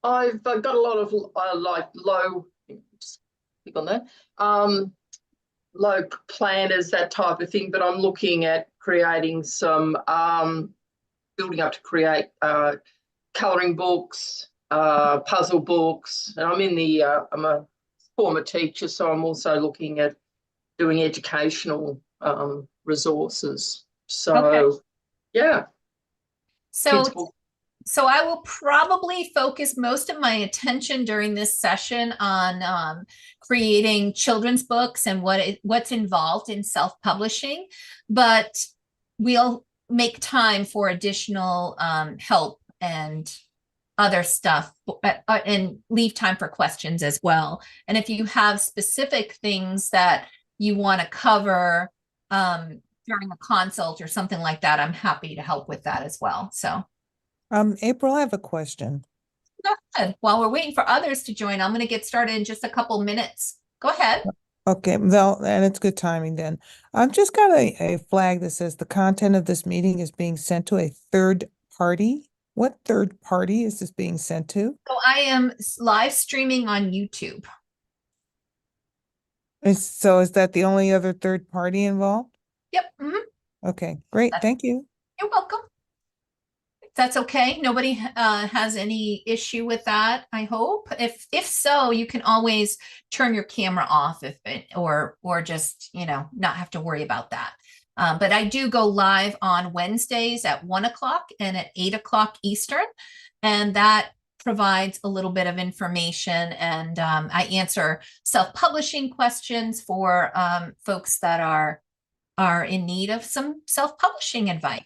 I've got a lot of like low, just click on that, low planners, that type of thing, but I'm looking at creating some, building up to create colouring books, puzzle books. And I'm in the, I'm a former teacher, so I'm also looking at doing educational resources. So, Okay. yeah. So, so I will probably focus most of my attention during this session on creating children's books and what's involved in self-publishing, but we'll make time for additional help and other stuff and leave time for questions as well. And if you have specific things that you want to cover during a consult or something like that, I'm happy to help with that as well. So. April, I have a question. Go ahead. While we're waiting for others to join, I'm going to get started in just a couple minutes. Go ahead. Okay, well, and it's good timing then. I've just got a flag that says the content of this meeting is being sent to a third party. What third party is this being sent to? So I am live streaming on YouTube. So is that the only other third party involved? Yep. Mm-hmm. Okay, great. Thank you. You're welcome. That's okay. Nobody has any issue with that, I hope. If so, you can always turn your camera off or just, not have to worry about that. But I do go live on Wednesdays at 1 o'clock and at 8 o'clock Eastern. And that provides a little bit of information, and I answer self-publishing questions for folks that are in need of some self-publishing advice.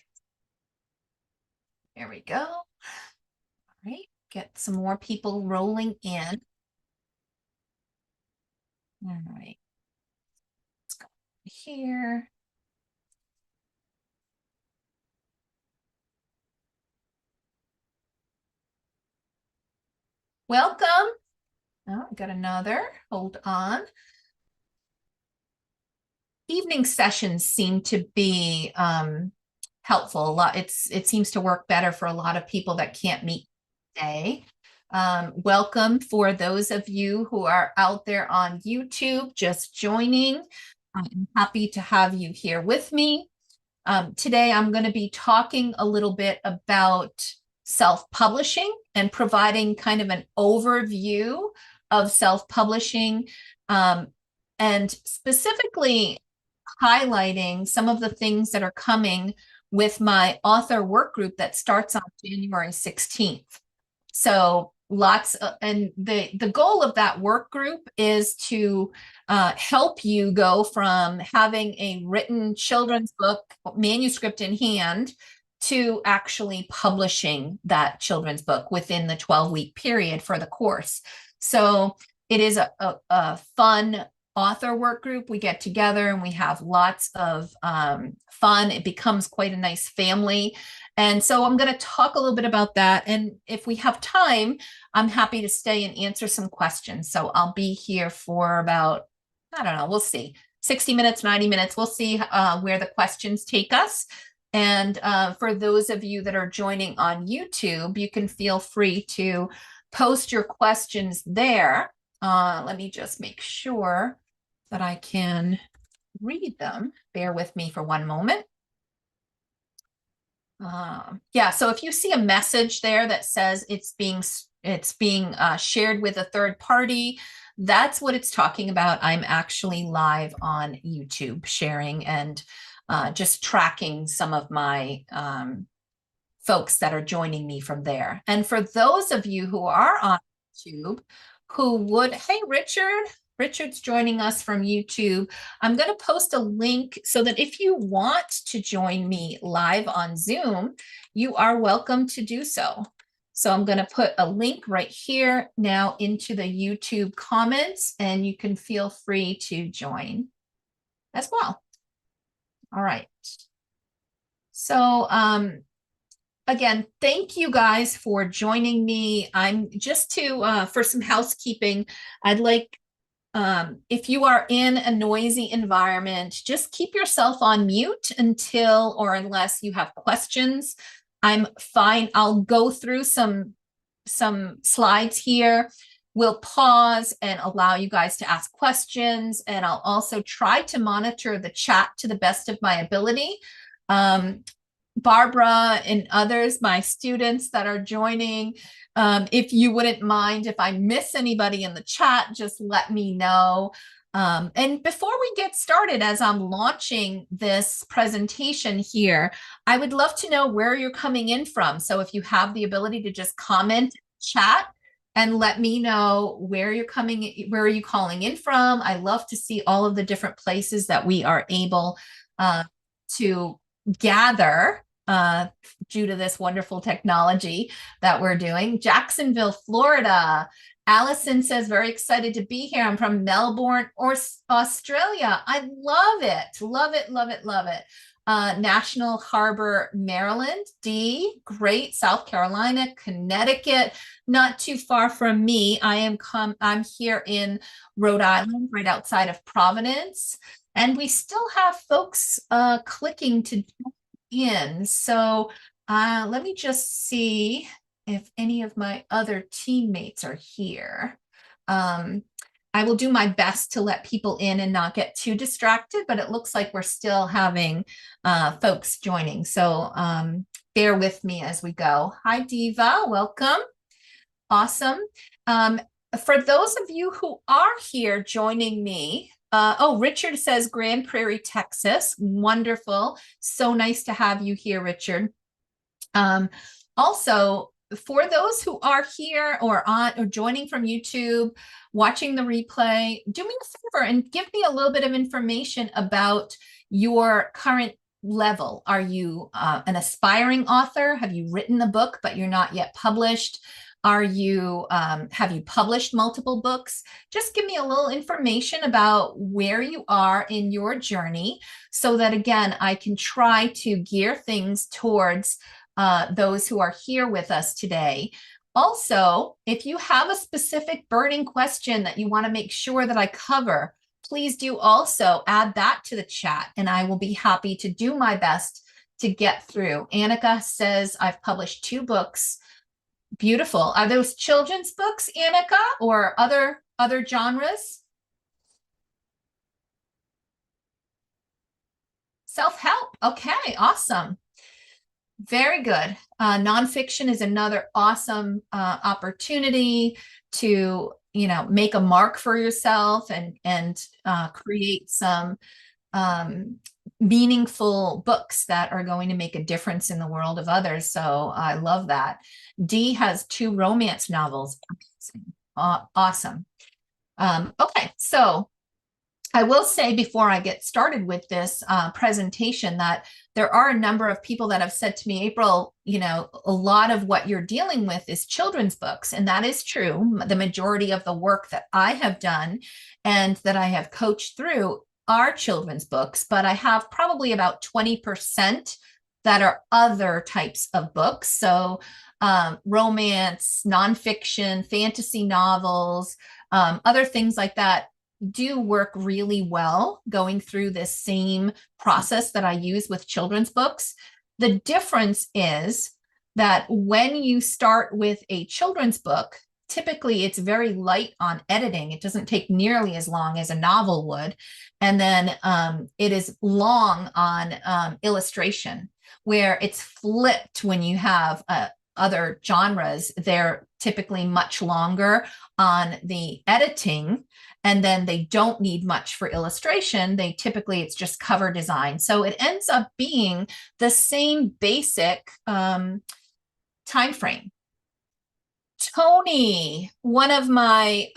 There we go. All right, get some more people rolling in. All right, let's go here. Welcome. Oh, I got another. Hold on. Evening sessions seem to be helpful. It seems to work better for a lot of people that can't meet today. Welcome for those of you who are out there on YouTube just joining. I'm happy to have you here with me. Today I'm going to be talking a little bit about self-publishing and providing kind of an overview of self-publishing, and specifically highlighting some of the things that are coming with my author work group that starts on January 16th. So and the goal of that work group is to help you go from having a written children's book manuscript in hand to actually publishing that children's book within the 12-week period for the course. So it is a fun author work group. We get together and we have lots of fun. It becomes quite a nice family. And so I'm going to talk a little bit about that. And if we have time, I'm happy to stay and answer some questions. So I'll be here for about, I don't know, we'll see, 60 minutes, 90 minutes. We'll see where the questions take us. And for those of you that are joining on YouTube, you can feel free to post your questions there. Let me just make sure that I can read them. Bear with me for one moment. Yeah, so if you see a message there that says it's being shared with a third party, that's what it's talking about. I'm actually live on YouTube sharing and just tracking some of my folks that are joining me from there. And for those of you who are on YouTube who would, hey, Richard's joining us from YouTube. I'm going to post a link so that if you want to join me live on Zoom, you are welcome to do so. So I'm going to put a link right here now into the YouTube comments, and you can feel free to join as well. All right. So again, thank you guys for joining me. I'm just for some housekeeping, I'd like, if you are in a noisy environment, just keep yourself on mute until or unless you have questions. I'm fine. I'll go through some some slides here. We'll pause and allow you guys to ask questions, and I'll also try to monitor the chat to the best of my ability. Barbara and others, my students that are joining, if you wouldn't mind, if I miss anybody in the chat, just let me know. And before we get started, as I'm launching this presentation here, I would love to know where you're coming in from. So if you have the ability to just comment in the chat and let me know where you're where are you calling in from. I love to see all of the different places that we are able to gather due to this wonderful technology that we're doing. Jacksonville, Florida. Allison says, very excited to be here. I'm from Melbourne, Australia. I love it. Love it, love it, love it. National Harbor, Maryland. D, great. South Carolina, Connecticut, not too far from me. I'm here in Rhode Island, right outside of Providence. And we still have folks clicking to join in. So let me just see if any of my other teammates are here. I will do my best to let people in and not get too distracted, but it looks like we're still having folks joining. So bear with me as we go. Hi, Diva, welcome. Awesome. For those of you who are here joining me, Richard says Grand Prairie, Texas. Wonderful. So nice to have you here, Richard. Also, for those who are here or joining from YouTube, watching the replay, do me a favor and give me a little bit of information about your current level. Are you an aspiring author? Have you written a book, but you're not yet published? Are you, have you published multiple books? Just give me a little information about where you are in your journey so that, again, I can try to gear things towards those who are here with us today. Also, if you have a specific burning question that you want to make sure that I cover, please do also add that to the chat, and I will be happy to do my best to get through. Annika says, I've published 2 books. Beautiful. Are those children's books, Annika, or other genres? Self-help. Okay, awesome. Very good. Nonfiction is another awesome opportunity to, make a mark for yourself and create some meaningful books that are going to make a difference in the world of others. So I love that. D has 2 romance novels. Awesome. Okay, so I will say before I get started with this presentation that there are a number of people that have said to me, April, a lot of what you're dealing with is children's books. And that is true. The majority of the work that I have done and that I have coached through are children's books, but I have probably about 20% that are other types of books. So romance, nonfiction, fantasy novels, other things like that do work really well going through this same process that I use with children's books. The difference is that when you start with a children's book, typically it's very light on editing. It doesn't take nearly as long as a novel would. And then it is long on illustration, where it's flipped when you have other genres. They're typically much longer on the editing, and then they don't need much for illustration. It's just cover design. So it ends up being the same basic time frame. Tony, one of my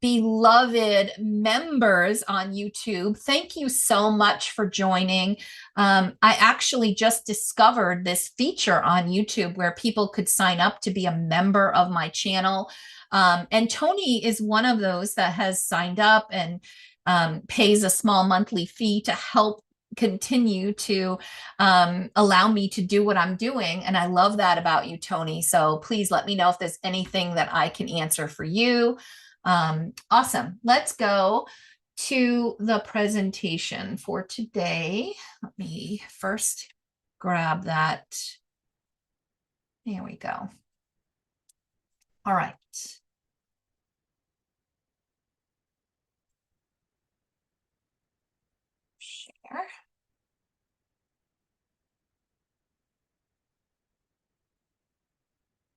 beloved members on YouTube, thank you so much for joining. I actually just discovered this feature on YouTube where people could sign up to be a member of my channel. And Tony is one of those that has signed up and pays a small monthly fee to help continue to allow me to do what I'm doing. And I love that about you, Tony. So please let me know if there's anything that I can answer for you. Awesome. Let's go to the presentation for today. Let me first grab that. There we go. All right. Share.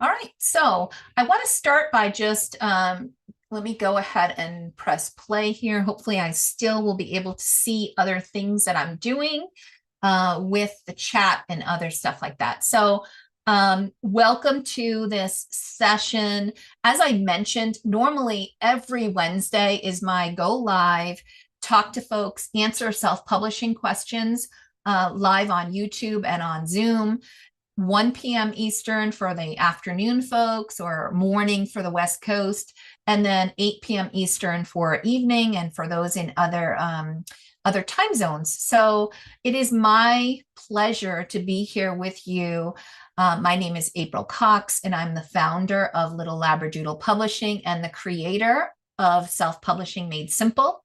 All right, so I want to start by just, let me go ahead and press play here. Hopefully I still will be able to see other things that I'm doing with the chat and other stuff like that. So welcome to this session. As I mentioned, normally every Wednesday is my go live, talk to folks, answer self-publishing questions live on YouTube and on Zoom. 1 p.m. Eastern for the afternoon folks, or morning for the West Coast, and then 8 p.m. Eastern for evening and for those in other time zones. So it is my pleasure to be here with you. My name is April Cox, and I'm the founder of Little Labradoodle Publishing and the creator of Self-Publishing Made Simple.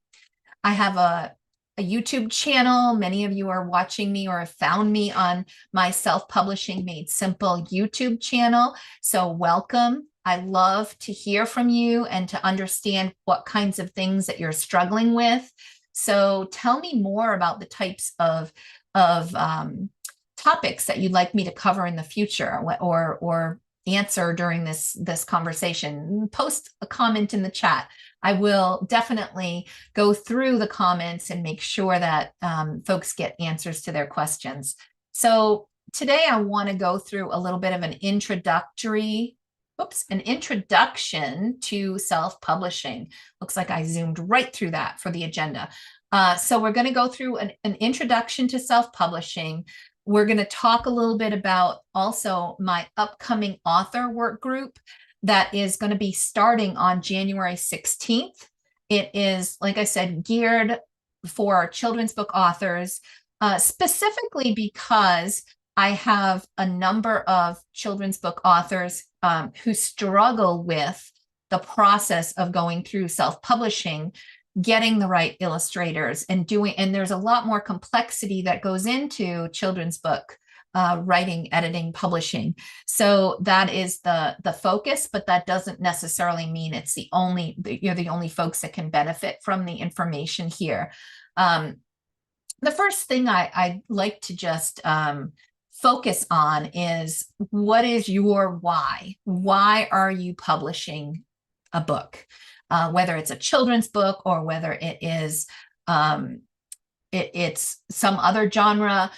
I have a YouTube channel. Many of you are watching me or have found me on my Self-Publishing Made Simple YouTube channel. So welcome. I love to hear from you and to understand what kinds of things that you're struggling with. So tell me more about the types of topics that you'd like me to cover in the future, or answer during this conversation. Post a comment in the chat. I will definitely go through the comments and make sure that folks get answers to their questions. So today I want to go through a little bit of an introduction to self-publishing. Looks like I zoomed right through that for the agenda. So we're going to go through an introduction to self-publishing. We're going to talk a little bit about also my upcoming author work group that is going to be starting on January 16th. It is, like I said, geared for children's book authors, specifically because I have a number of children's book authors who struggle with the process of going through self-publishing, getting the right illustrators, and there's a lot more complexity that goes into children's book writing, editing, publishing. So that is the focus, but that doesn't necessarily mean it's you're the only folks that can benefit from the information here. The first thing I'd like to just focus on is, what is your why? Why are you publishing a book? Whether it's a children's book or whether it is it's some other genre.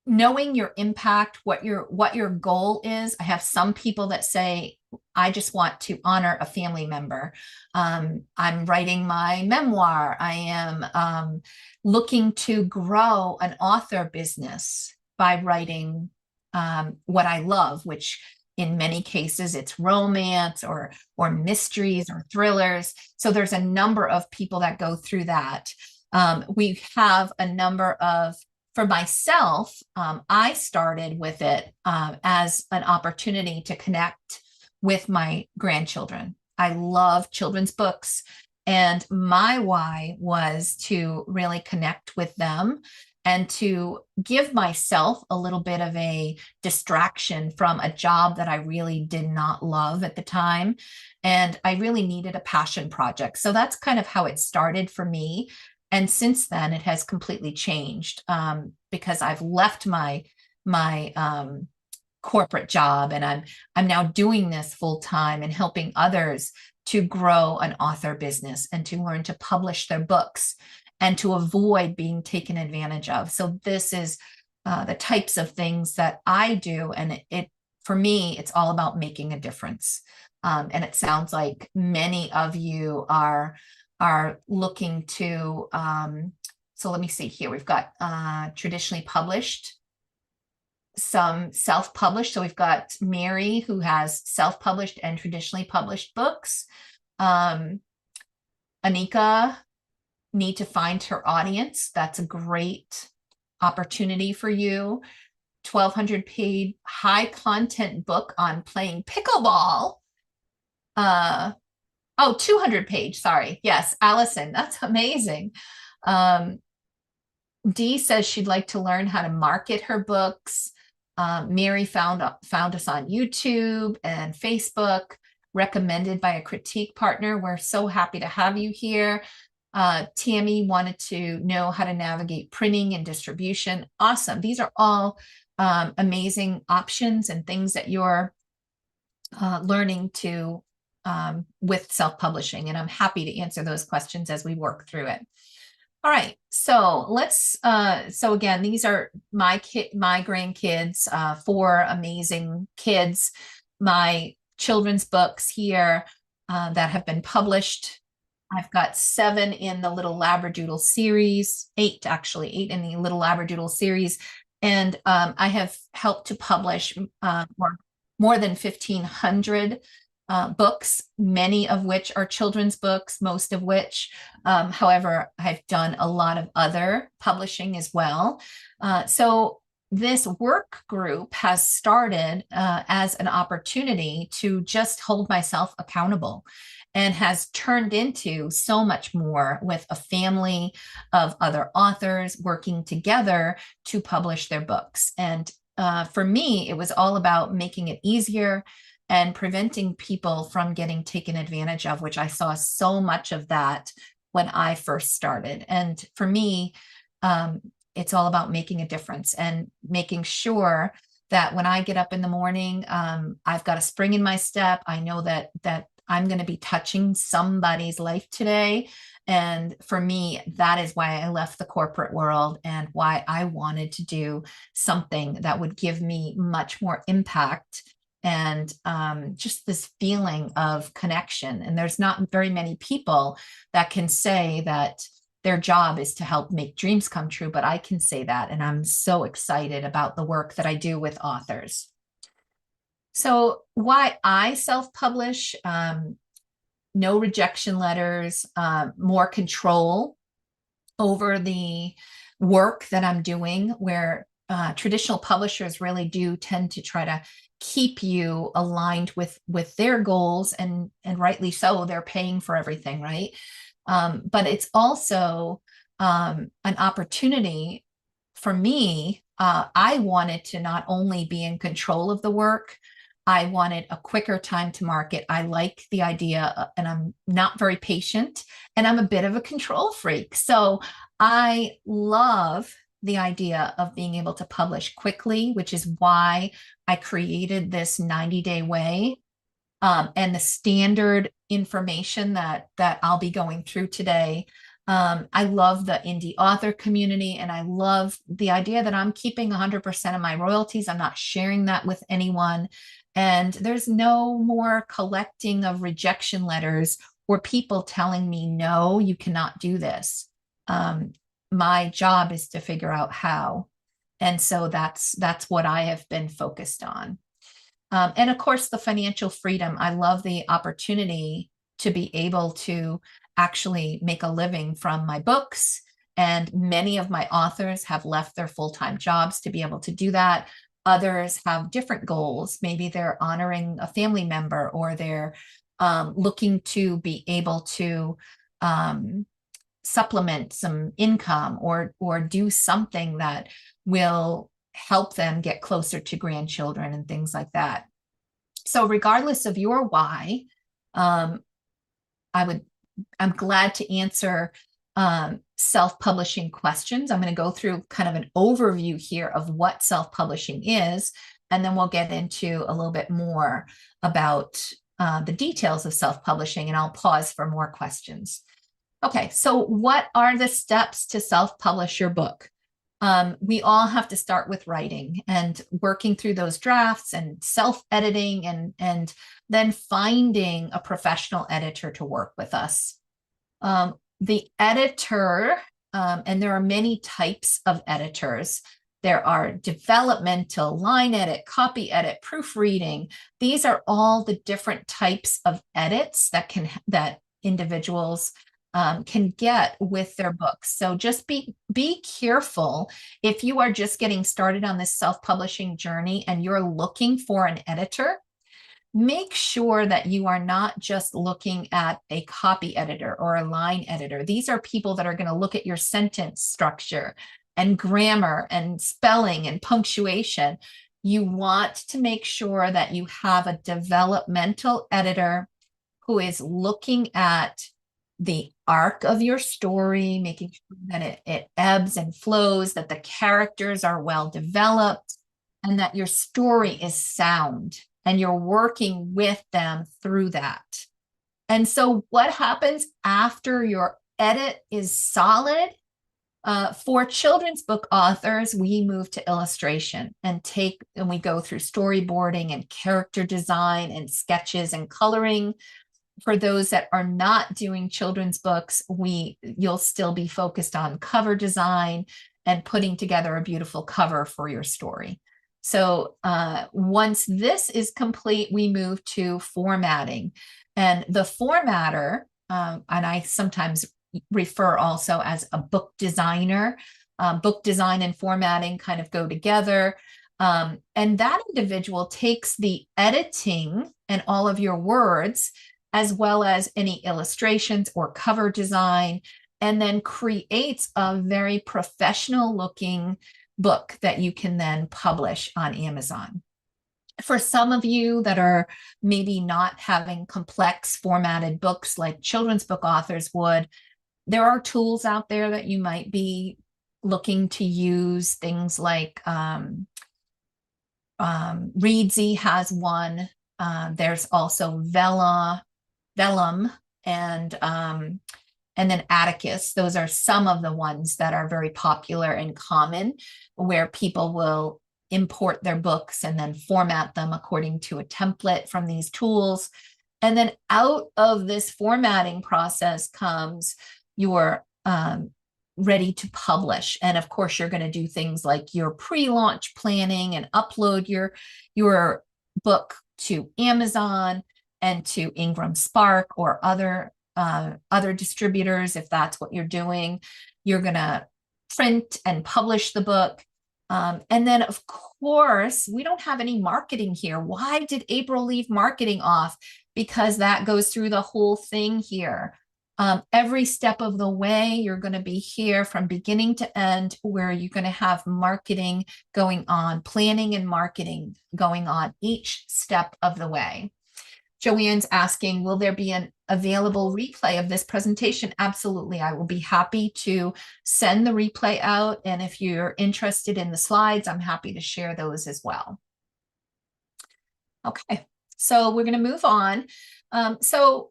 Knowing your impact, what your goal is. I have some people that say, I just want to honor a family member. I'm writing my memoir. I am looking to grow an author business by writing what I love, which in many cases it's romance or mysteries or thrillers. So there's a number of people that go through that. We have a number of, for myself, I started with it as an opportunity to connect with my grandchildren. I love children's books, and my why was to really connect with them and to give myself a little bit of a distraction from a job that I really did not love at the time. And I really needed a passion project. So that's kind of how it started for me. And since then, it has completely changed because I've left my corporate job, and I'm now doing this full time and helping others to grow an author business and to learn to publish their books and to avoid being taken advantage of. So this is the types of things that I do, and it for me, it's all about making a difference. And it sounds like many of you are looking to, so let me see here. We've got traditionally published, some self-published. So we've got Mary, who has self-published and traditionally published books. Anika, need to find her audience. That's a great opportunity for you. 1,200 page high content book on playing pickleball. Oh, 200 page, sorry. Yes, Allison, that's amazing. Dee says she'd like to learn how to market her books. Mary found us on YouTube and Facebook. recommended by a critique partner. We're so happy to have you here. Tammy wanted to know how to navigate printing and distribution. Awesome. These are all amazing options and things that you're learning to with self-publishing. And I'm happy to answer those questions as we work through it. All right, so let's, so again, these are my grandkids, 4 amazing kids, my children's books here that have been published. I've got 7 in the Little Labradoodle series, 8 actually, 8 in the Little Labradoodle series. And I have helped to publish more than 1,500 books, many of which are children's books, most of which, however, I've done a lot of other publishing as well. So this work group has started as an opportunity to just hold myself accountable, and has turned into so much more, with a family of other authors working together to publish their books. And for me, it was all about making it easier and preventing people from getting taken advantage of, which I saw so much of that when I first started. And for me, it's all about making a difference and making sure that when I get up in the morning, I've got a spring in my step. I know that I'm going to be touching somebody's life today. And for me, that is why I left the corporate world, and why I wanted to do something that would give me much more impact and just this feeling of connection. And there's not very many people that can say that their job is to help make dreams come true, but I can say that, and I'm so excited about the work that I do with authors. So why I self-publish, no rejection letters, more control over the work that I'm doing, where traditional publishers really do tend to try to keep you aligned with their goals, and rightly so. They're paying for everything, right? But it's also an opportunity for me. I wanted to not only be in control of the work, I wanted a quicker time to market. I like the idea, and I'm not very patient, and I'm a bit of a control freak. So I love the idea of being able to publish quickly, which is why I created this 90-day way, and the standard information that I'll be going through today. I love the indie author community, and I love the idea that I'm keeping 100% of my royalties. I'm not sharing that with anyone. And there's no more collecting of rejection letters or people telling me, no, you cannot do this. My job is to figure out how. And so that's what I have been focused on. And of course, the financial freedom. I love the opportunity to be able to actually make a living from my books. And many of my authors have left their full-time jobs to be able to do that. Others have different goals. Maybe they're honoring a family member, or they're looking to be able to supplement some income, or do something that will help them get closer to grandchildren and things like that. So regardless of your why, I'm glad to answer self-publishing questions. I'm going to go through kind of an overview here of what self-publishing is, and then we'll get into a little bit more about the details of self-publishing, and I'll pause for more questions. Okay, so what are the steps to self-publish your book? We all have to start with writing and working through those drafts and self-editing, and then finding a professional editor to work with us. The editor, and there are many types of editors. There are developmental, line edit, copy edit, proofreading. These are all the different types of edits that individuals can get with their books. So just be careful if you are just getting started on this self-publishing journey and you're looking for an editor. Make sure that you are not just looking at a copy editor or a line editor. These are people that are going to look at your sentence structure and grammar and spelling and punctuation. You want to make sure that you have a developmental editor who is looking at the arc of your story, making sure that it ebbs and flows, that the characters are well developed, and that your story is sound, and you're working with them through that. And so what happens after your edit is solid? For children's book authors, we move to illustration and we go through storyboarding and character design and sketches and coloring. For those that are not doing children's books, you'll still be focused on cover design and putting together a beautiful cover for your story. So once this is complete, we move to formatting. And the formatter, and I sometimes refer also as a book designer. Book design and formatting kind of go together. And that individual takes the editing and all of your words, as well as any illustrations or cover design, and then creates a very professional looking book that you can then publish on Amazon. For some of you that are maybe not having complex formatted books like children's book authors would, there are tools out there that you might be looking to use. Things like Reedsy has one. There's also Vellum and then Atticus. Those are some of the ones that are very popular and common, where people will import their books and then format them according to a template from these tools. And then out of this formatting process comes your ready to publish. And of course, you're going to do things like your pre-launch planning and upload your book to Amazon and to Ingram Spark or other distributors. If that's what you're doing, you're going to print and publish the book. And then, of course, we don't have any marketing here. Why did April leave marketing off? Because that goes through the whole thing here. Every step of the way, you're going to be here from beginning to end, where you're going to have marketing going on, planning and marketing going on each step of the way. Joanne's asking, will there be an available replay of this presentation? Absolutely. I will be happy to send the replay out. And if you're interested in the slides, I'm happy to share those as well. Okay, so we're going to move on. So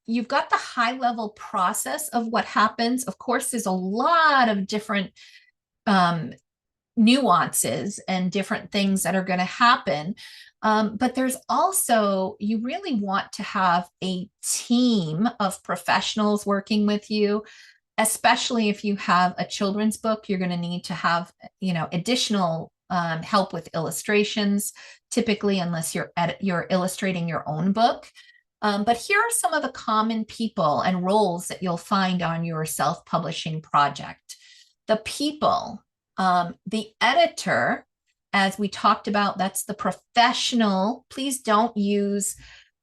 you've got the high level process of what happens. Of course, there's a lot of different nuances and different things that are going to happen. But there's also, you really want to have a team of professionals working with you, especially if you have a children's book. You're going to need to have, additional help with illustrations, typically, unless you're illustrating your own book. But here are some of the common people and roles that you'll find on your self-publishing project. The people, the editor, as we talked about, that's the professional. Please don't use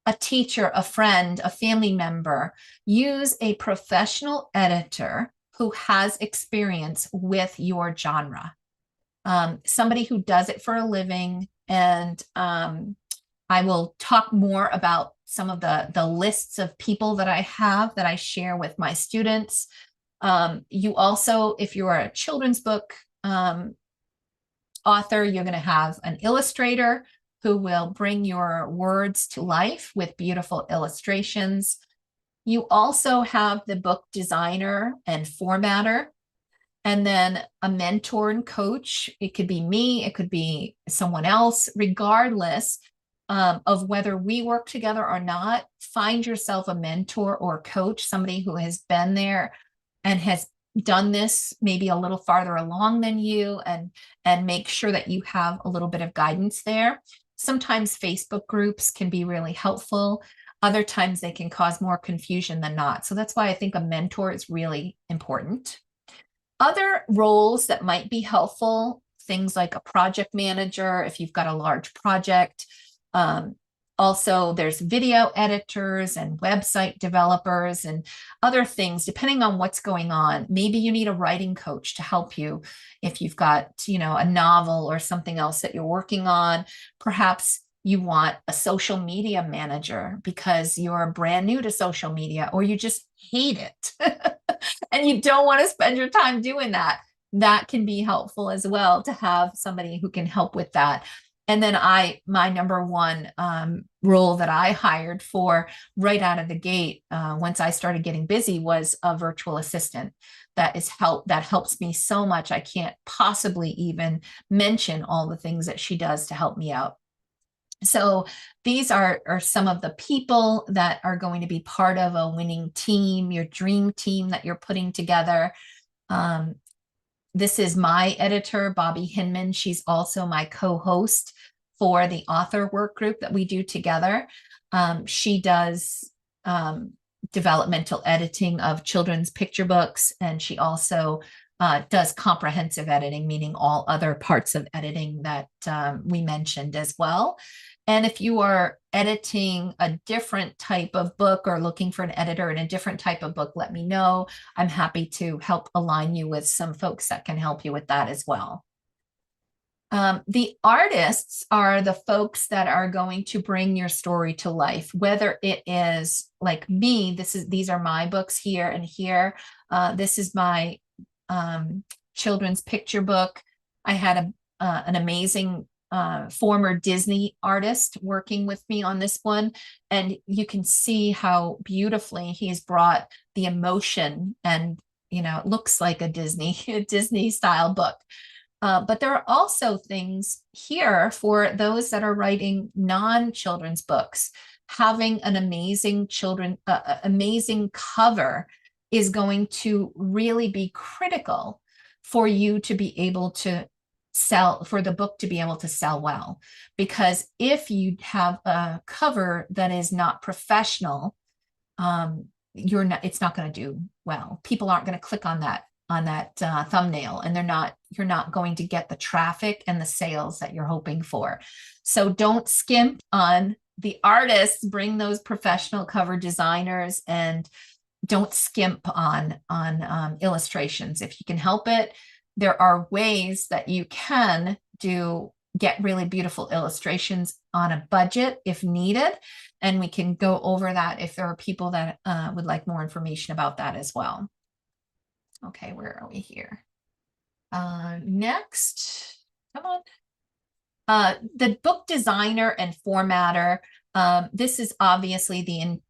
a teacher, a friend, a family member. Use a professional editor who has experience with your genre. Somebody who does it for a living. And I will talk more about some of the lists of people that I have that I share with my students. You also, if you are a children's book author, you're going to have an illustrator who will bring your words to life with beautiful illustrations. You also have the book designer and formatter, and then a mentor and coach. It could be me, it could be someone else, regardless of whether we work together or not. Find yourself a mentor or coach, somebody who has been there and has done this maybe a little farther along than you, and make sure that you have a little bit of guidance there. Sometimes Facebook groups can be really helpful. Other times they can cause more confusion than not. So that's why I think a mentor is really important. Other roles that might be helpful, things like a project manager, if you've got a large project, Also, there's video editors and website developers and other things, depending on what's going on. Maybe you need a writing coach to help you if you've got, a novel or something else that you're working on. Perhaps you want a social media manager because you're brand new to social media, or you just hate it and you don't want to spend your time doing that. That can be helpful as well, to have somebody who can help with that. And then my number one role that I hired for right out of the gate, once I started getting busy, was a virtual assistant. That helps me so much. I can't possibly even mention all the things that she does to help me out. So these are some of the people that are going to be part of a winning team, your dream team that you're putting together. This is my editor, Bobby Hinman. She's also my co-host for the author work group that we do together. She does developmental editing of children's picture books, and she also does comprehensive editing, meaning all other parts of editing that we mentioned as well. And if you are editing a different type of book or looking for an editor in a different type of book, let me know. I'm happy to help align you with some folks that can help you with that as well. The artists are the folks that are going to bring your story to life, whether it is like me. These are my books here and here. This is my children's picture book. I had an amazing former Disney artist working with me on this one, and you can see how beautifully he's brought the emotion, and it looks like a Disney style book. But there are also things here for those that are writing non-children's books. Having an amazing amazing cover is going to really be critical for you to be able to for the book to be able to sell well. Because if you have a cover that is not professional, it's not going to do well. People aren't going to click on that thumbnail, and you're not going to get the traffic and the sales that you're hoping for. So don't skimp on the artists. Bring those professional cover designers, and don't skimp on illustrations if you can help it. There are ways that you can get really beautiful illustrations on a budget if needed, and we can go over that if there are people that would like more information about that as well. Okay, where are we here? Next, come on. The book designer and formatter. This is obviously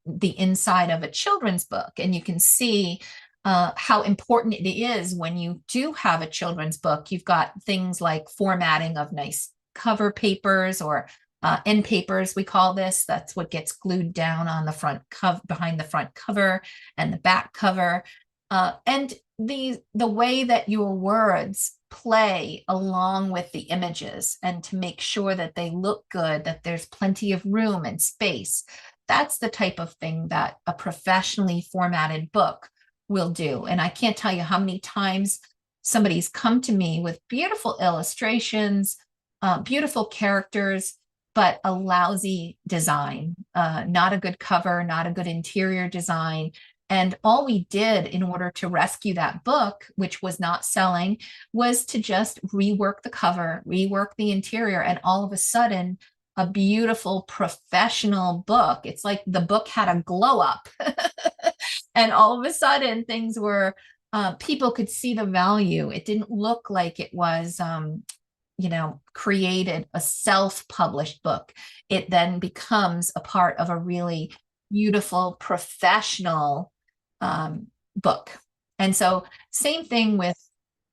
the inside of a children's book, and you can see how important it is when you do have a children's book. You've got things like formatting of nice cover papers, or end papers, we call this. That's what gets glued down on the front cover, behind the front cover and the back cover. And the way that your words play along with the images, and to make sure that they look good, that there's plenty of room and space. That's the type of thing that a professionally formatted book will do. And I can't tell you how many times somebody's come to me with beautiful illustrations, beautiful characters, but a lousy design, not a good cover, not a good interior design. And all we did in order to rescue that book, which was not selling, was to just rework the cover, rework the interior, and all of a sudden, a beautiful professional book. It's like the book had a glow up. And all of a sudden, things were, people could see the value. It didn't look like it was, created a self-published book. It then becomes a part of a really beautiful professional book. And so same thing with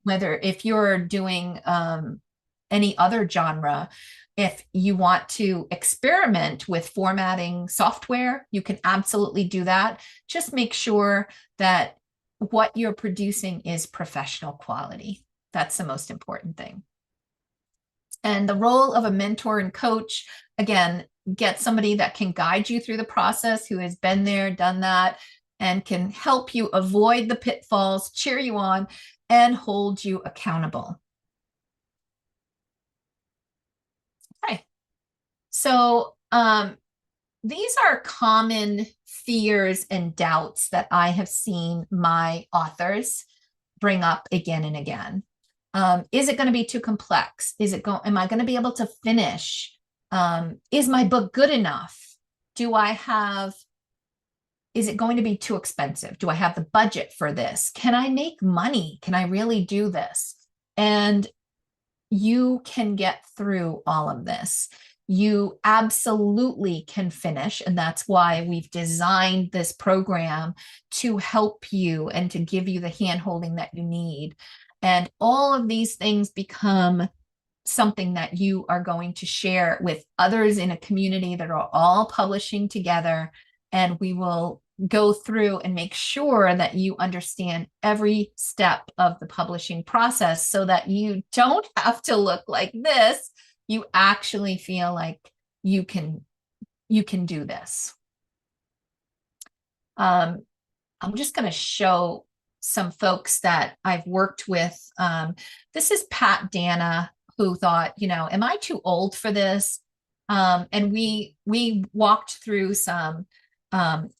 if you're doing any other genre. If you want to experiment with formatting software, you can absolutely do that. Just make sure that what you're producing is professional quality. That's the most important thing. And the role of a mentor and coach, again, get somebody that can guide you through the process, who has been there, done that, and can help you avoid the pitfalls, cheer you on, and hold you accountable. Okay. So these are common fears and doubts that I have seen my authors bring up again and again. Is it going to be too complex? Am I going to be able to finish? Is my book good enough? Is it going to be too expensive? Do I have the budget for this? Can I make money? Can I really do this? And you can get through all of this. You absolutely can finish. And that's why we've designed this program to help you and to give you the hand-holding that you need. And all of these things become something that you are going to share with others in a community that are all publishing together. And we will go through and make sure that you understand every step of the publishing process so that you don't have to look like this. You actually feel like you can do this. I'm just going to show some folks that I've worked with. This is Pat Dana, who thought, am I too old for this? And we walked through some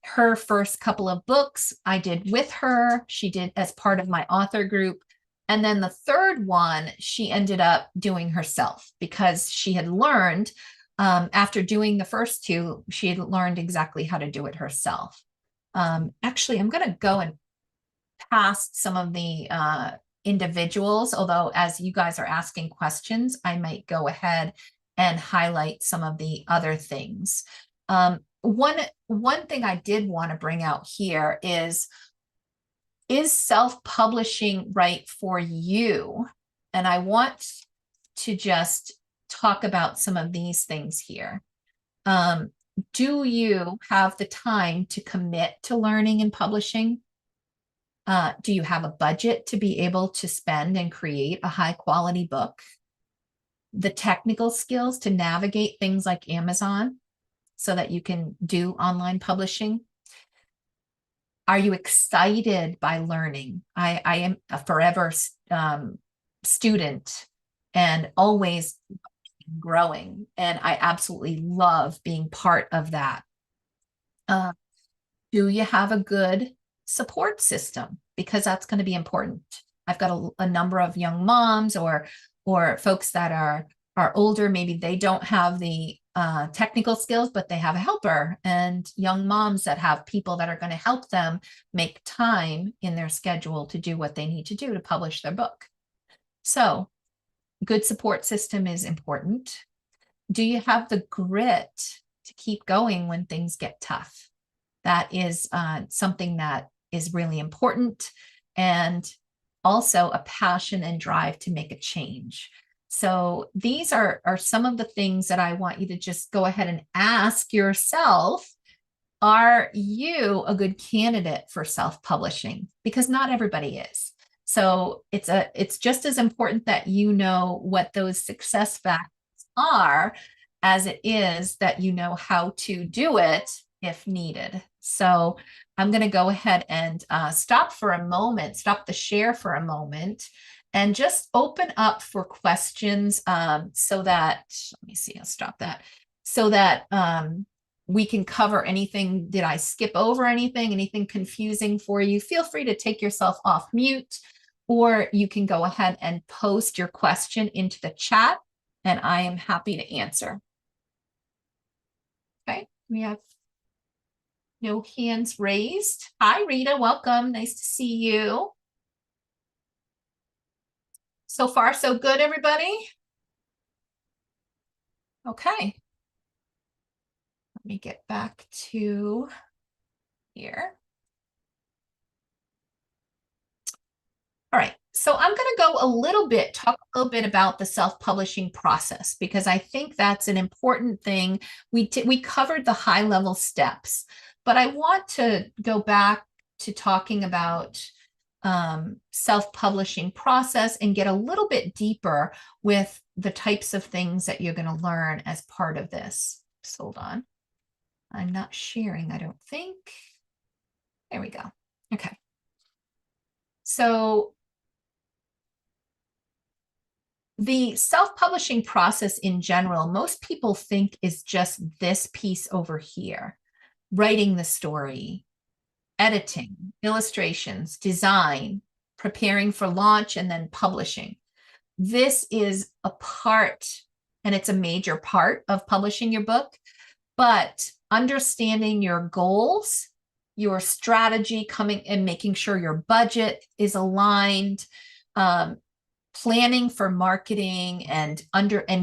her first couple of books I did with her. She did as part of my author group. And then the third one, she ended up doing herself because she had learned after doing the first two, she had learned exactly how to do it herself. Actually, I'm going to go and past some of the individuals, although as you guys are asking questions, I might go ahead and highlight some of the other things. One thing I did want to bring out here is self-publishing right for you? And I want to just talk about some of these things here. Do you have the time to commit to learning and publishing? Do you have a budget to be able to spend and create a high quality book? The technical skills to navigate things like Amazon so that you can do online publishing? Are you excited by learning? I am a forever student and always growing, and I absolutely love being part of that. Do you have a good support system? Because that's going to be important. I've got a number of young moms or folks that are older. Maybe they don't have the technical skills, but they have a helper, and young moms that have people that are going to help them make time in their schedule to do what they need to do to publish their book. So good support system is important. Do you have the grit to keep going when things get tough? That is something that is really important, and also a passion and drive to make a change. So these are some of the things that I want you to just go ahead and ask yourself. Are you a good candidate for self-publishing? Because not everybody is. So it's just as important that you know what those success factors are as it is that you know how to do it if needed. So I'm going to go ahead and stop the share for a moment, and just open up for questions so that, let me see, I'll stop that, so that we can cover anything. Did I skip over anything confusing for you? Feel free to take yourself off mute, or you can go ahead and post your question into the chat, and I am happy to answer. Okay, we have no hands raised. Hi, Rita, welcome. Nice to see you. So far, so good, everybody? Okay. Let me get back to here. All right, so I'm going to go talk a little bit about the self-publishing process, because I think that's an important thing. We covered the high-level steps, but I want to go back to talking about self-publishing process and get a little bit deeper with the types of things that you're going to learn as part of this. Just hold on. I'm not sharing, I don't think. There we go. Okay. So the self-publishing process in general, most people think is just this piece over here, writing the story, editing, illustrations, design, preparing for launch, and then publishing. This is a part, and it's a major part of publishing your book, but understanding your goals, your strategy, coming and making sure your budget is aligned, planning for marketing and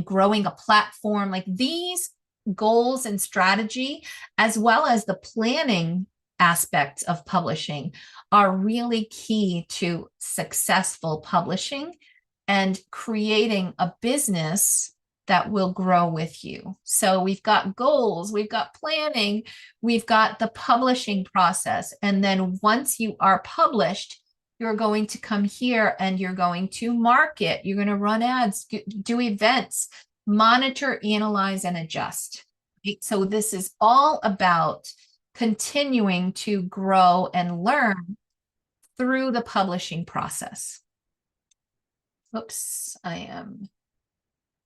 growing a platform, like these goals and strategy, as well as the planning aspects of publishing, are really key to successful publishing and creating a business that will grow with you. So we've got goals, we've got planning, we've got the publishing process. And then once you are published, you're going to come here and you're going to market, you're going to run ads, do events, monitor, analyze, and adjust. So this is all about continuing to grow and learn through the publishing process. Oops,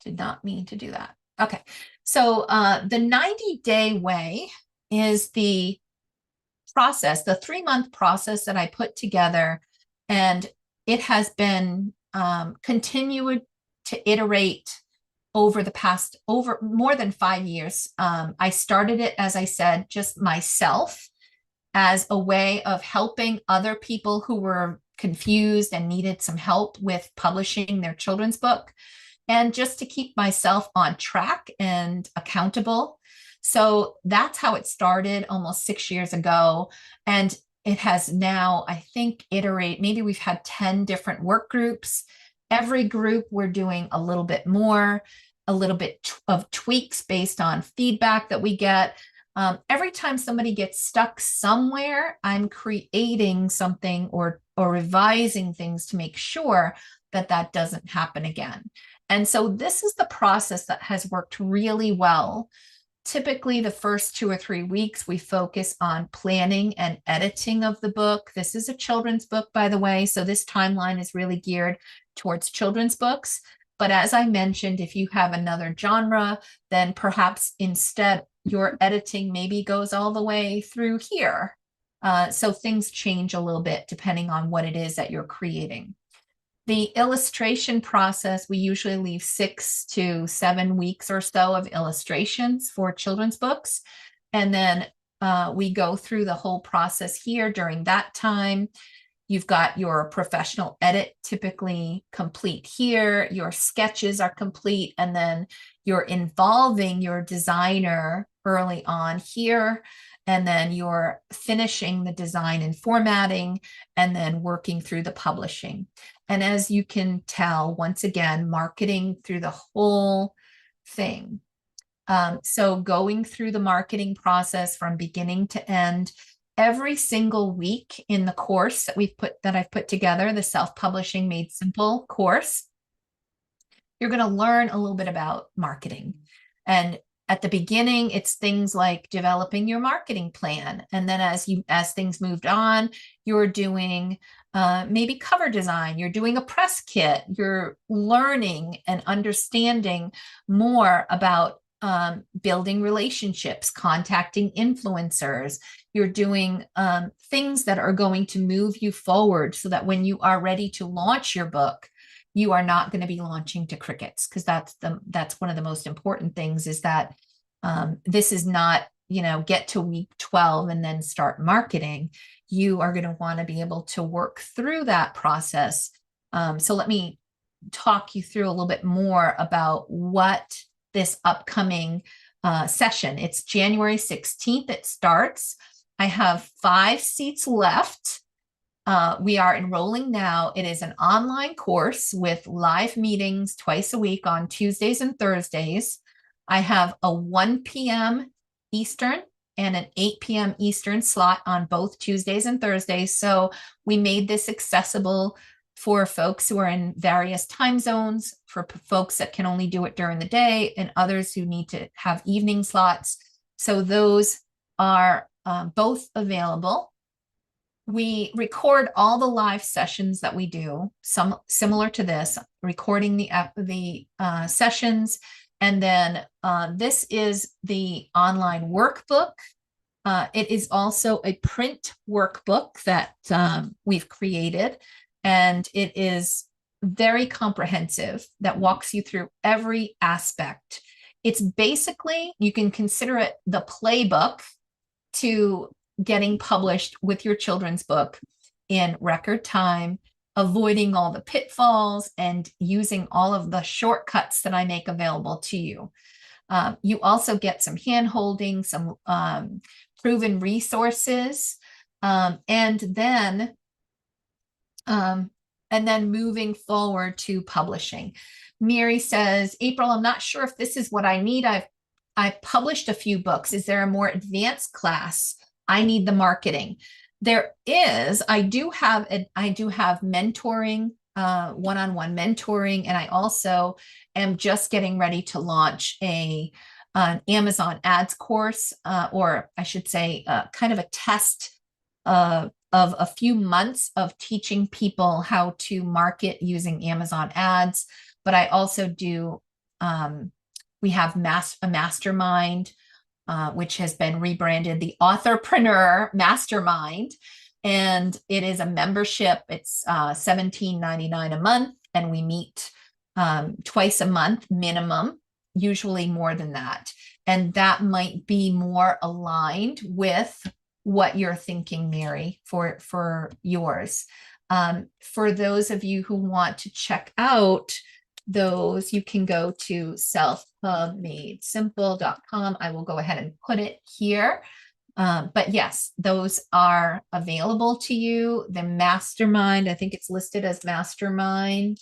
did not mean to do that. Okay, so the 90-day way is the process, the 3-month process that I put together, and it has been continued to iterate over more than 5 years. I started it, as I said, just myself, as a way of helping other people who were confused and needed some help with publishing their children's book, and just to keep myself on track and accountable. So that's how it started almost 6 years ago. And it has now, I think, maybe we've had 10 different work groups. Every group we're doing a little bit more, a little bit of tweaks based on feedback that we get. Every time somebody gets stuck somewhere, I'm creating something or revising things to make sure that that doesn't happen again. And so this is the process that has worked really well. Typically, the first 2 or 3 weeks, we focus on planning and editing of the book. This is a children's book, by the way, so this timeline is really geared towards children's books. But as I mentioned, if you have another genre, then perhaps instead your editing maybe goes all the way through here. So things change a little bit depending on what it is that you're creating. The illustration process, we usually leave 6 to 7 weeks or so of illustrations for children's books. And then we go through the whole process here during that time. You've got your professional edit typically complete here. Your sketches are complete. And then you're involving your designer early on here. And then you're finishing the design and formatting, and then working through the publishing. And as you can tell, once again, marketing through the whole thing. So going through the marketing process from beginning to end, every single week in the course that I've put together, the Self-Publishing Made Simple course, you're going to learn a little bit about marketing. And at the beginning, it's things like developing your marketing plan. And then as things moved on, you're doing maybe cover design, you're doing a press kit, you're learning and understanding more about building relationships, contacting influencers. You're doing things that are going to move you forward so that when you are ready to launch your book, you are not going to be launching to crickets, because that's one of the most important things, is that this is not, get to week 12 and then start marketing. You are going to want to be able to work through that process. So let me talk you through a little bit more about what this upcoming session. It's January 16th. It starts. I have 5 seats left. We are enrolling now. It is an online course with live meetings twice a week on Tuesdays and Thursdays. I have a 1 p.m. Eastern and an 8 p.m. Eastern slot on both Tuesdays and Thursdays. So we made this accessible for folks who are in various time zones, for folks that can only do it during the day, and others who need to have evening slots. So those are both available. we record all the live sessions that we do, some similar to this, recording the sessions. And then this is the online workbook. It is also a print workbook that we've created, and it is very comprehensive, that walks you through every aspect. It's basically, you can consider it the playbook to getting published with your children's book in record time, avoiding all the pitfalls and using all of the shortcuts that I make available to you. You also get some hand-holding, some proven resources, and then moving forward to publishing. Mary says, April, I'm not sure if this is what I need. I've published a few books. Is there a more advanced class? I need the marketing. There is. I do have mentoring, one-on-one mentoring, and I also am just getting ready to launch an Amazon ads course, or I should say, kind of a test of a few months of teaching people how to market using Amazon ads. But I also do, we have a mastermind, which has been rebranded the Authorpreneur Mastermind. And it is a membership. It's $17.99 a month. And we meet twice a month minimum, usually more than that. And that might be more aligned with what you're thinking, Mary, for yours. For those of you who want to check out those, you can go to selfpubmadesimple.com. I will go ahead and put it here. But yes, those are available to you. The mastermind, I think it's listed as mastermind.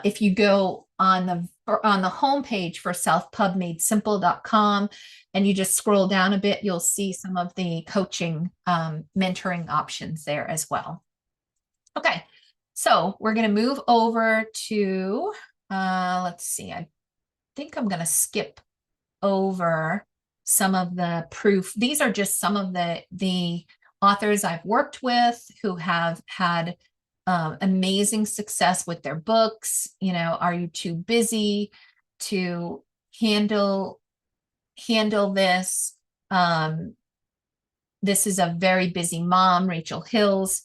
If you go on the homepage for selfpubmadesimple.com and you just scroll down a bit, you'll see some of the coaching, mentoring options there as well. Okay, so we're going to move over to, let's see, I think I'm going to skip over some of the proof. These are just some of the authors I've worked with who have had amazing success with their books. You know, are you too busy to handle this? This is a very busy mom, Rachel Hills.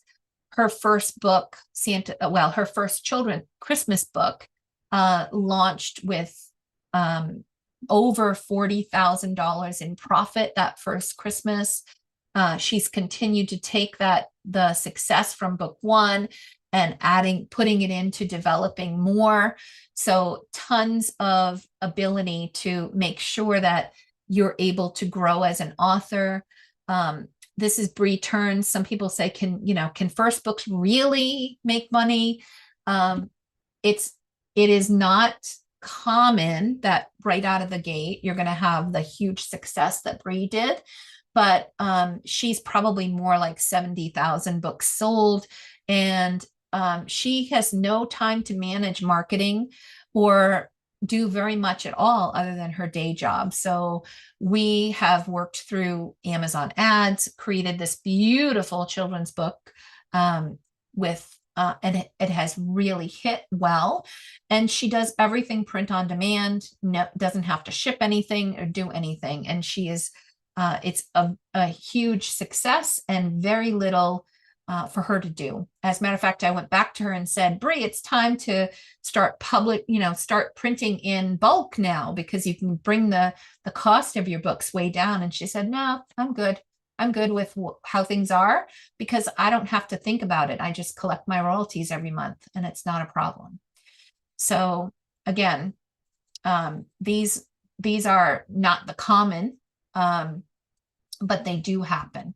Her first book, her first children's Christmas book, launched with over $40,000 in profit that first Christmas. She's continued to take the success from book one and putting it into developing more. So tons of ability to make sure that you're able to grow as an author. This is Bree Turns. Some people say, can first books really make money? It is not common that right out of the gate, you're going to have the huge success that Bree did. But she's probably more like 70,000 books sold. And she has no time to manage marketing or do very much at all other than her day job. So we have worked through Amazon ads, created this beautiful children's book and it has really hit well. And she does everything print on demand, doesn't have to ship anything or do anything. And she is, it's a huge success and very little for her to do. As a matter of fact, I went back to her and said, Bree, it's time to start start printing in bulk now, because you can bring the cost of your books way down. And she said, no, I'm good. I'm good with how things are, because I don't have to think about it. I just collect my royalties every month and it's not a problem. So again, these are not the common, but they do happen.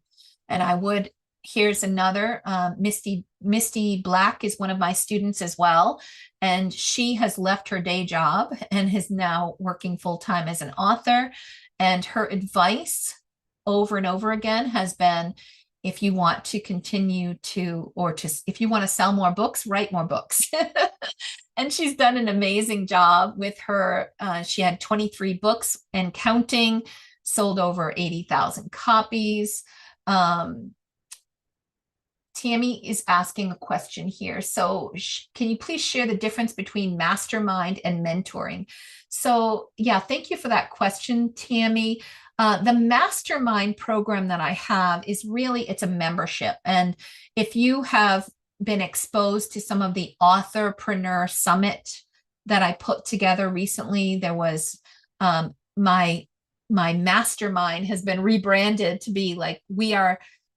And here's another, Misty Black is one of my students as well. And she has left her day job and is now working full-time as an author. And her advice over and over again has been, if you want to continue to, if you want to sell more books, write more books. And she's done an amazing job with her. She had 23 books and counting. sold over 80,000 copies. Tammy is asking a question here. So can you please share the difference between mastermind and mentoring? So yeah, thank you for that question, Tammy. The mastermind program that I have is really, it's a membership. And if you have been exposed to some of the Authorpreneur Summit that I put together recently, there was my mastermind has been rebranded to be like,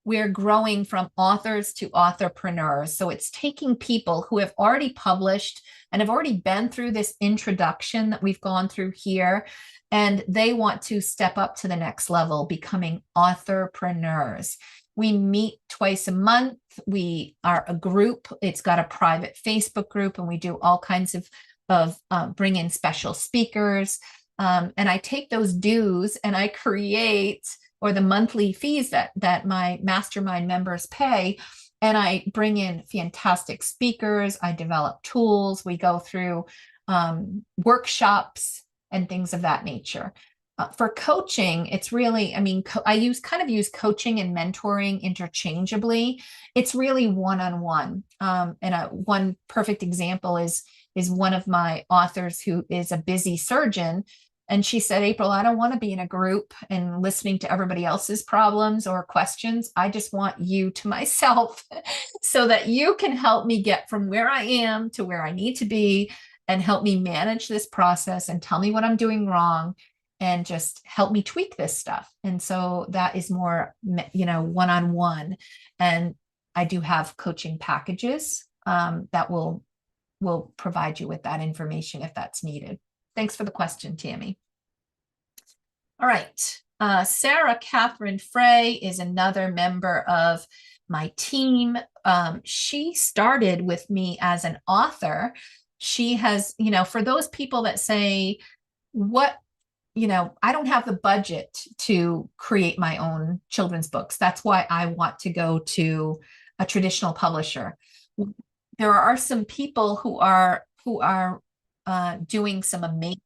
we're growing from authors to authorpreneurs. So it's taking people who have already published and have already been through this introduction that we've gone through here, and they want to step up to the next level, becoming authorpreneurs. We meet twice a month. We are a group. It's got a private Facebook group, and we do all kinds of bring in special speakers. And I take those dues and I create, or the monthly fees that my mastermind members pay, and I bring in fantastic speakers. I develop tools. We go through workshops and things of that nature. For coaching, it's really, I mean, I use coaching and mentoring interchangeably. It's really one-on-one. And one perfect example is one of my authors who is a busy surgeon. And she said, April, I don't want to be in a group and listening to everybody else's problems or questions. I just want you to myself so that you can help me get from where I am to where I need to be, and help me manage this process and tell me what I'm doing wrong and just help me tweak this stuff. And so that is more, one-on-one. And I do have coaching packages that will provide you with that information if that's needed. Thanks for the question, Tammy. All right. Sarah Catherine Frey is another member of my team. She started with me as an author. She has, for those people that say, I don't have the budget to create my own children's books. That's why I want to go to a traditional publisher. There are some people who are doing some amazing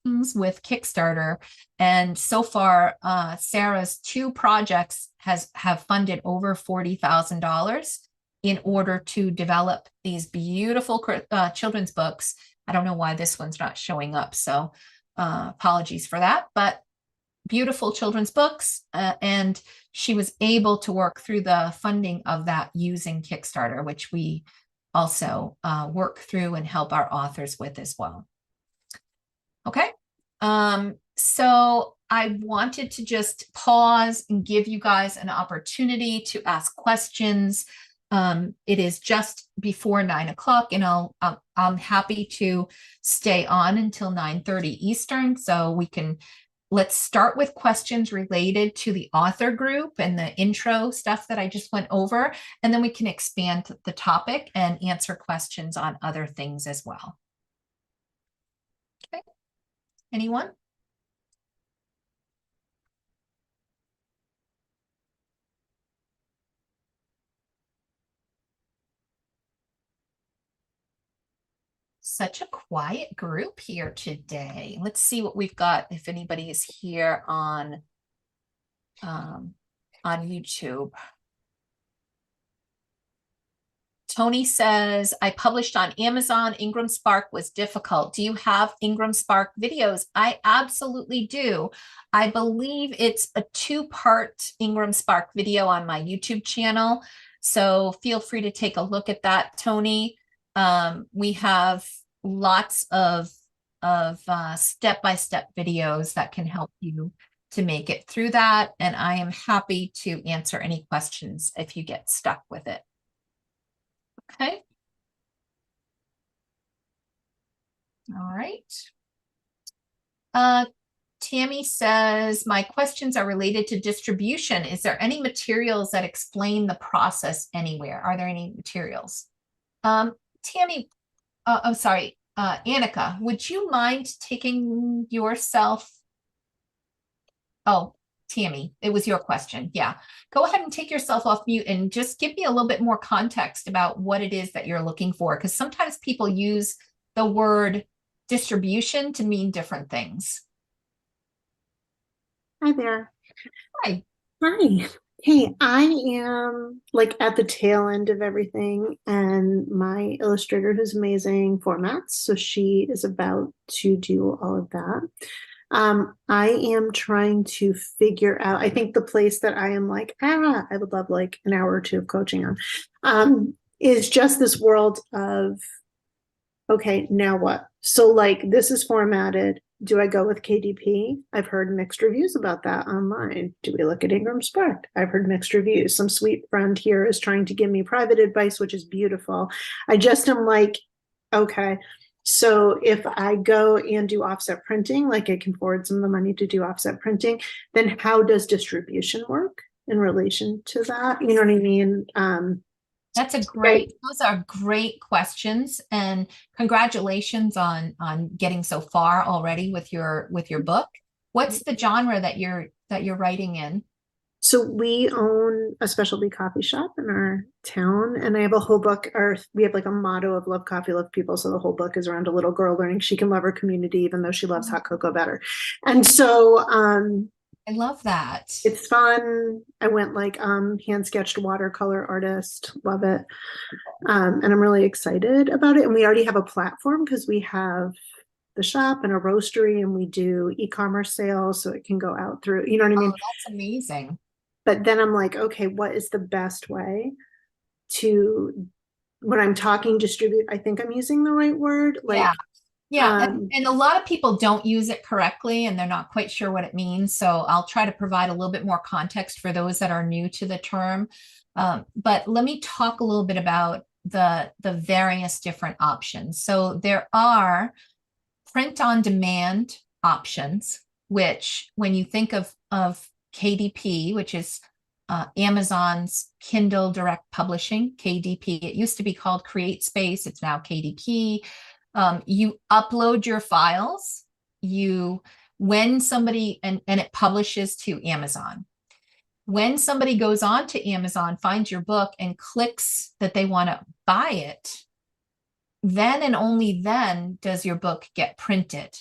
things with Kickstarter, and so far Sarah's 2 projects have funded over $40,000 in order to develop these beautiful children's books. I don't know why this one's not showing up, so apologies for that, but beautiful children's books, and she was able to work through the funding of that using Kickstarter, which we also work through and help our authors with as well. Okay, so I wanted to just pause and give you guys an opportunity to ask questions. It is just before 9 o'clock, and I'm happy to stay on until 9:30 Eastern, so let's start with questions related to the author group and the intro stuff that I just went over, and then we can expand the topic and answer questions on other things as well. Okay, anyone? Such a quiet group here today. Let's see what we've got, if anybody is here on YouTube. Tony says, I published on Amazon. Ingram Spark was difficult. Do you have Ingram Spark videos? I absolutely do. I believe it's a 2-part Ingram Spark video on my YouTube channel. So feel free to take a look at that, Tony. We have lots of step-by-step videos that can help you to make it through that. And I am happy to answer any questions if you get stuck with it. Okay. All right. Tammy says, my questions are related to distribution. Is there any materials that explain the process anywhere? Are there any materials? Tammy, I'm sorry, Annika, would you mind taking yourself? Oh, Tammy, it was your question. Yeah, go ahead and take yourself off mute and just give me a little bit more context about what it is that you're looking for, because sometimes people use the word distribution to mean different things. Hi there. Hi. Hi. Hey, I am like at the tail end of everything, and my illustrator who's amazing formats, so she is about to do all of that. I am trying to figure out, I think the place that I am like, I would love like an hour or two of coaching on, is just this world of, okay, now what? So like this is formatted. Do I go with KDP? I've heard mixed reviews about that online. Do we look at Ingram Spark? I've heard mixed reviews. Some sweet friend here is trying to give me private advice, which is beautiful. I just am like, okay, so if I go and do offset printing, like I can forward some of the money to do offset printing, then how does distribution work in relation to that? You know what I mean? Those are great questions, and congratulations on getting so far already with your book. What's the genre that you're writing in? So we own a specialty coffee shop in our town, and I have a whole book, or we have like a motto of love coffee, love people. So the whole book is around a little girl learning she can love her community, even though she loves hot cocoa better. And so I love that. it's fun. I went like hand sketched watercolor artist, love it. And I'm really excited about it. And we already have a platform because we have the shop and a roastery, and we do e-commerce sales, so it can go out through, you know what I mean? Oh, that's amazing. But then I'm like, okay, what is the best way to, when I'm talking distribute, I think I'm using the right word. Like, yeah. And a lot of people don't use it correctly, and they're not quite sure what it means. So I'll try to provide a little bit more context for those that are new to the term. But let me talk a little bit about the various different options. So there are print on demand options, which when you think of KDP, which is Amazon's Kindle Direct Publishing, KDP. It used to be called CreateSpace. It's now KDP. You upload your files. When somebody, and it publishes to Amazon. When somebody goes on to Amazon, finds your book and clicks that they want to buy it, then and only then does your book get printed.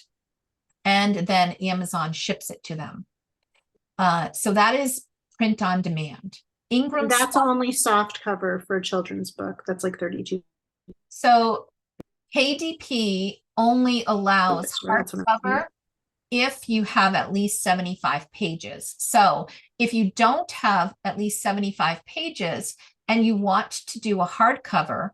And then Amazon ships it to them. So that is print on demand. Ingram. That's only soft cover for a children's book. That's like 32. So KDP only allows hardcover if you have at least 75 pages. So if you don't have at least 75 pages and you want to do a hardcover,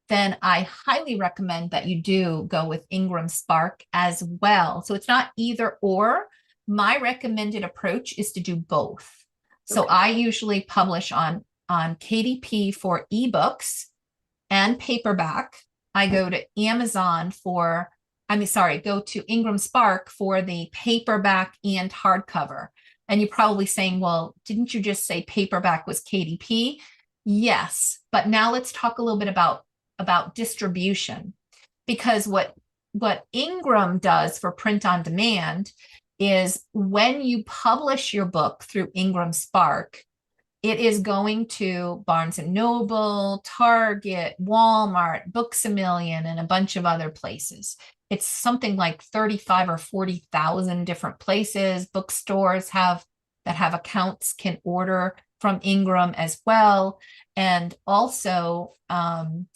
then I highly recommend that you do go with Ingram Spark as well. So it's not either or. My recommended approach is to do both. So I usually publish on KDP for ebooks and paperback. I go to go to Ingram Spark for the paperback and hardcover. And you're probably saying, well, didn't you just say paperback was KDP? Yes, but now let's talk a little bit about distribution, because what Ingram does for print on demand is when you publish your book through Ingram Spark, it is going to Barnes and Noble, Target, Walmart, Books A Million, and a bunch of other places. It's something like 35 or 40,000 different places. Bookstores that have accounts can order from Ingram as well, and also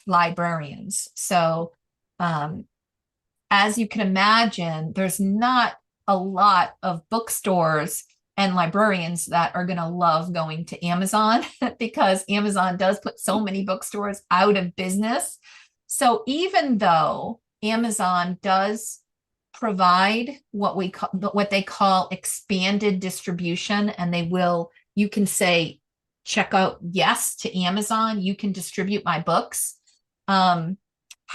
librarians. So as you can imagine, there's not a lot of bookstores and librarians that are going to love going to Amazon because Amazon does put so many bookstores out of business. So even though Amazon does provide what they call expanded distribution, and you can say, check out yes to Amazon, you can distribute my books. How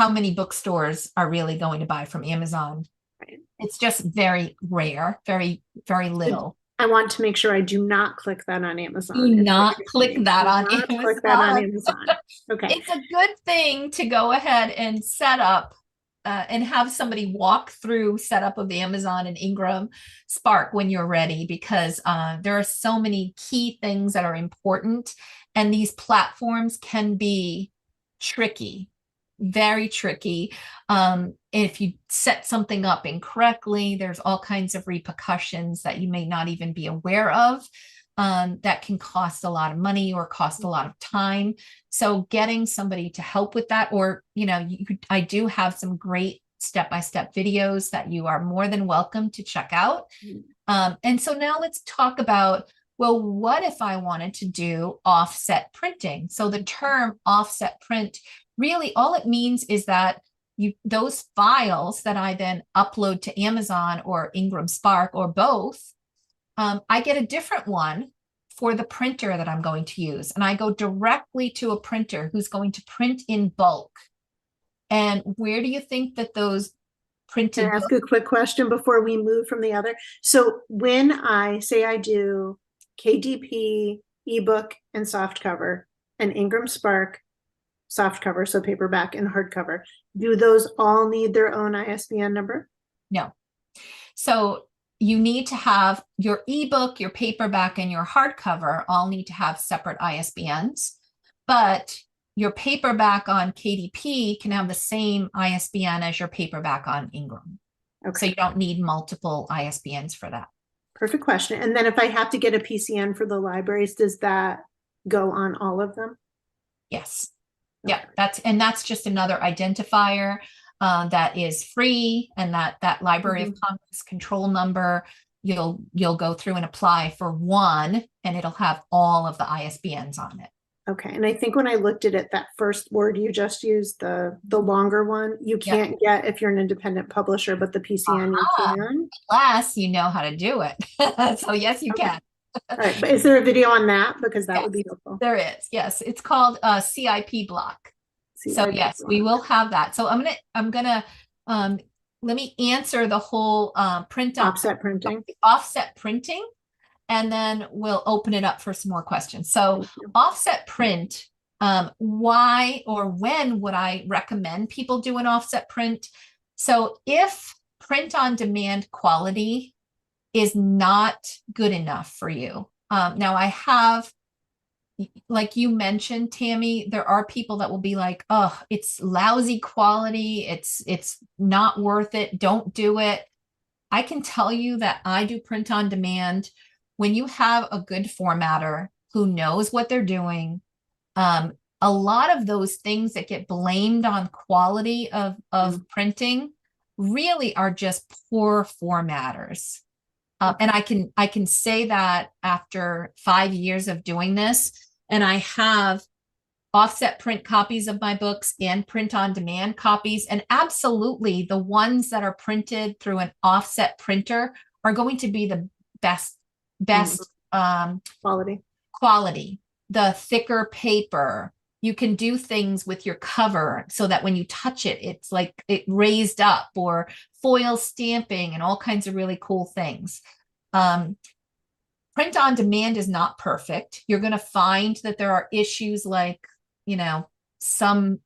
many bookstores are really going to buy from Amazon? Right. It's just very rare, very, very little. I want to make sure I do not click that on Amazon. Do not click that on Amazon. Click that on Amazon. Okay. It's a good thing to go ahead and set up and have somebody walk through setup of Amazon and Ingram Spark when you're ready, because there are so many key things that are important, and these platforms can be tricky. very tricky. If you set something up incorrectly, there's all kinds of repercussions that you may not even be aware of, that can cost a lot of money or cost a lot of time. So getting somebody to help with that, or, I do have some great step-by-step videos that you are more than welcome to check out. And so now let's talk about, well, what if I wanted to do offset printing? So the term offset print, really all it means is that those files that I then upload to Amazon or Ingram Spark or both, I get a different one for the printer that I'm going to use. And I go directly to a printer who's going to print in bulk. And where do you think that those printed? Can I ask a quick question before we move from the other? So when I say I do KDP, ebook, and softcover, and Ingram Spark softcover, so paperback and hardcover, do those all need their own ISBN number? No. So you need to have your ebook, your paperback, and your hardcover all need to have separate ISBNs, but your paperback on KDP can have the same ISBN as your paperback on Ingram. Okay. So you don't need multiple ISBNs for that. Perfect question. And then if I have to get a PCN for the libraries, does that go on all of them? Yes. Okay. Yeah, that's just another identifier that is free, and that Library of Congress control number, you'll go through and apply for one, and it'll have all of the ISBNs on it. Okay, and I think when I looked at it, that first word you just used, the longer one, you can't get if you're an independent publisher, but the PCN you can. Unless you know how to do it. So yes, you can. All right, but is there a video on that? Because that would be helpful. There is, yes. It's called CIP block. So yes, we will have that. So I'm gonna let me answer the whole offset printing, and then we'll open it up for some more questions. So offset print, why or when would I recommend people do an offset print? So if print on demand quality is not good enough for you. Now I have, like you mentioned, Tammy, there are people that will be like, oh, it's lousy quality. It's not worth it. Don't do it. I can tell you that I do print on demand. When you have a good formatter who knows what they're doing, a lot of those things that get blamed on quality of printing really are just poor formatters. And I can say that after 5 years of doing this, and I have offset print copies of my books and print on demand copies, and absolutely the ones that are printed through an offset printer are going to be the best quality, the thicker paper. You can do things with your cover so that when you touch it, it's like it raised up, or foil stamping and all kinds of really cool things. Print on demand is not perfect. You're going to find that there are issues like, some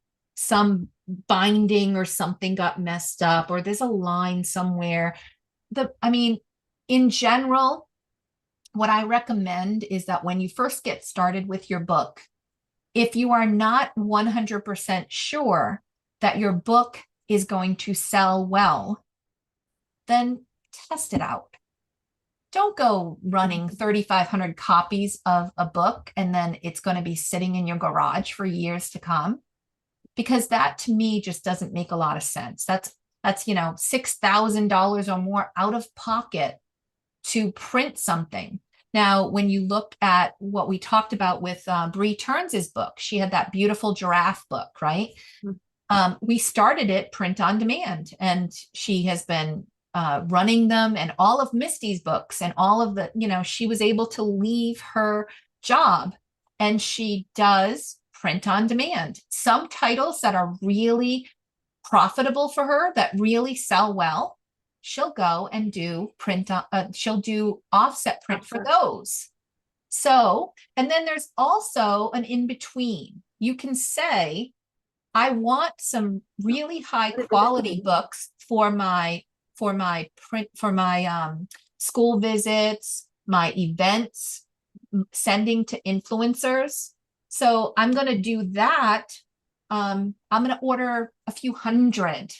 binding or something got messed up, or there's a line somewhere. In general, what I recommend is that when you first get started with your book, if you are not 100% sure that your book is going to sell well, then test it out. Don't go running 3,500 copies of a book and then it's going to be sitting in your garage for years to come, because that to me just doesn't make a lot of sense. That's $6,000 or more out of pocket to print something. Now, when you look at what we talked about with Bree Turns's book, she had that beautiful giraffe book, right? We started it print on demand, and she has been running them, and all of Misty's books and all of the, she was able to leave her job and she does print on demand. Some titles that are really profitable for her, that really sell well, she'll go and do she'll do offset print for those. So, and then there's also an in-between. You can say, I want some really high quality books for my school visits, my events, sending to influencers. So I'm going to do that I'm going to order a few hundred,